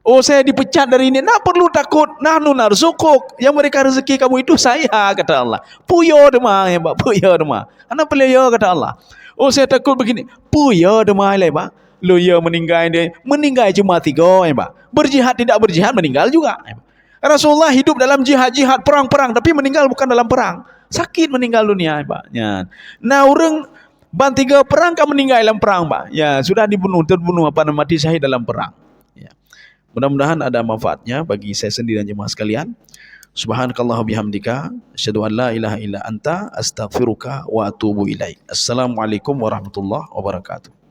Oh, saya dipecat dari ini, tak perlu takut. Nahnu narzukuk, yang mereka rezeki kamu itu saya, kata Allah. Puyo demah ya, Pak. Puyo demah. Hana perleyo kata Allah. Oh, saya takut begini. Puyo demah ya, Pak. Lo ya meninggal dia, meninggal cuma 3 ya, Pak. Berjihad tidak berjihad meninggal juga. Ya, Pak. Rasulullah hidup dalam jihad, perang-perang, tapi meninggal bukan dalam perang. Sakit meninggal dunia, ya, Pak. Ya. Nah, orang ban 3 perang kan meninggal dalam perang, Pak. Ya, sudah terbunuh mati syahid dalam perang. Ya. Mudah-mudahan ada manfaatnya bagi saya sendiri dan jemaah sekalian. Subhanakallah bihamdika, asyhadu an la ilaha illa anta, astaghfiruka wa atubu ilaik. Assalamualaikum warahmatullahi wabarakatuh.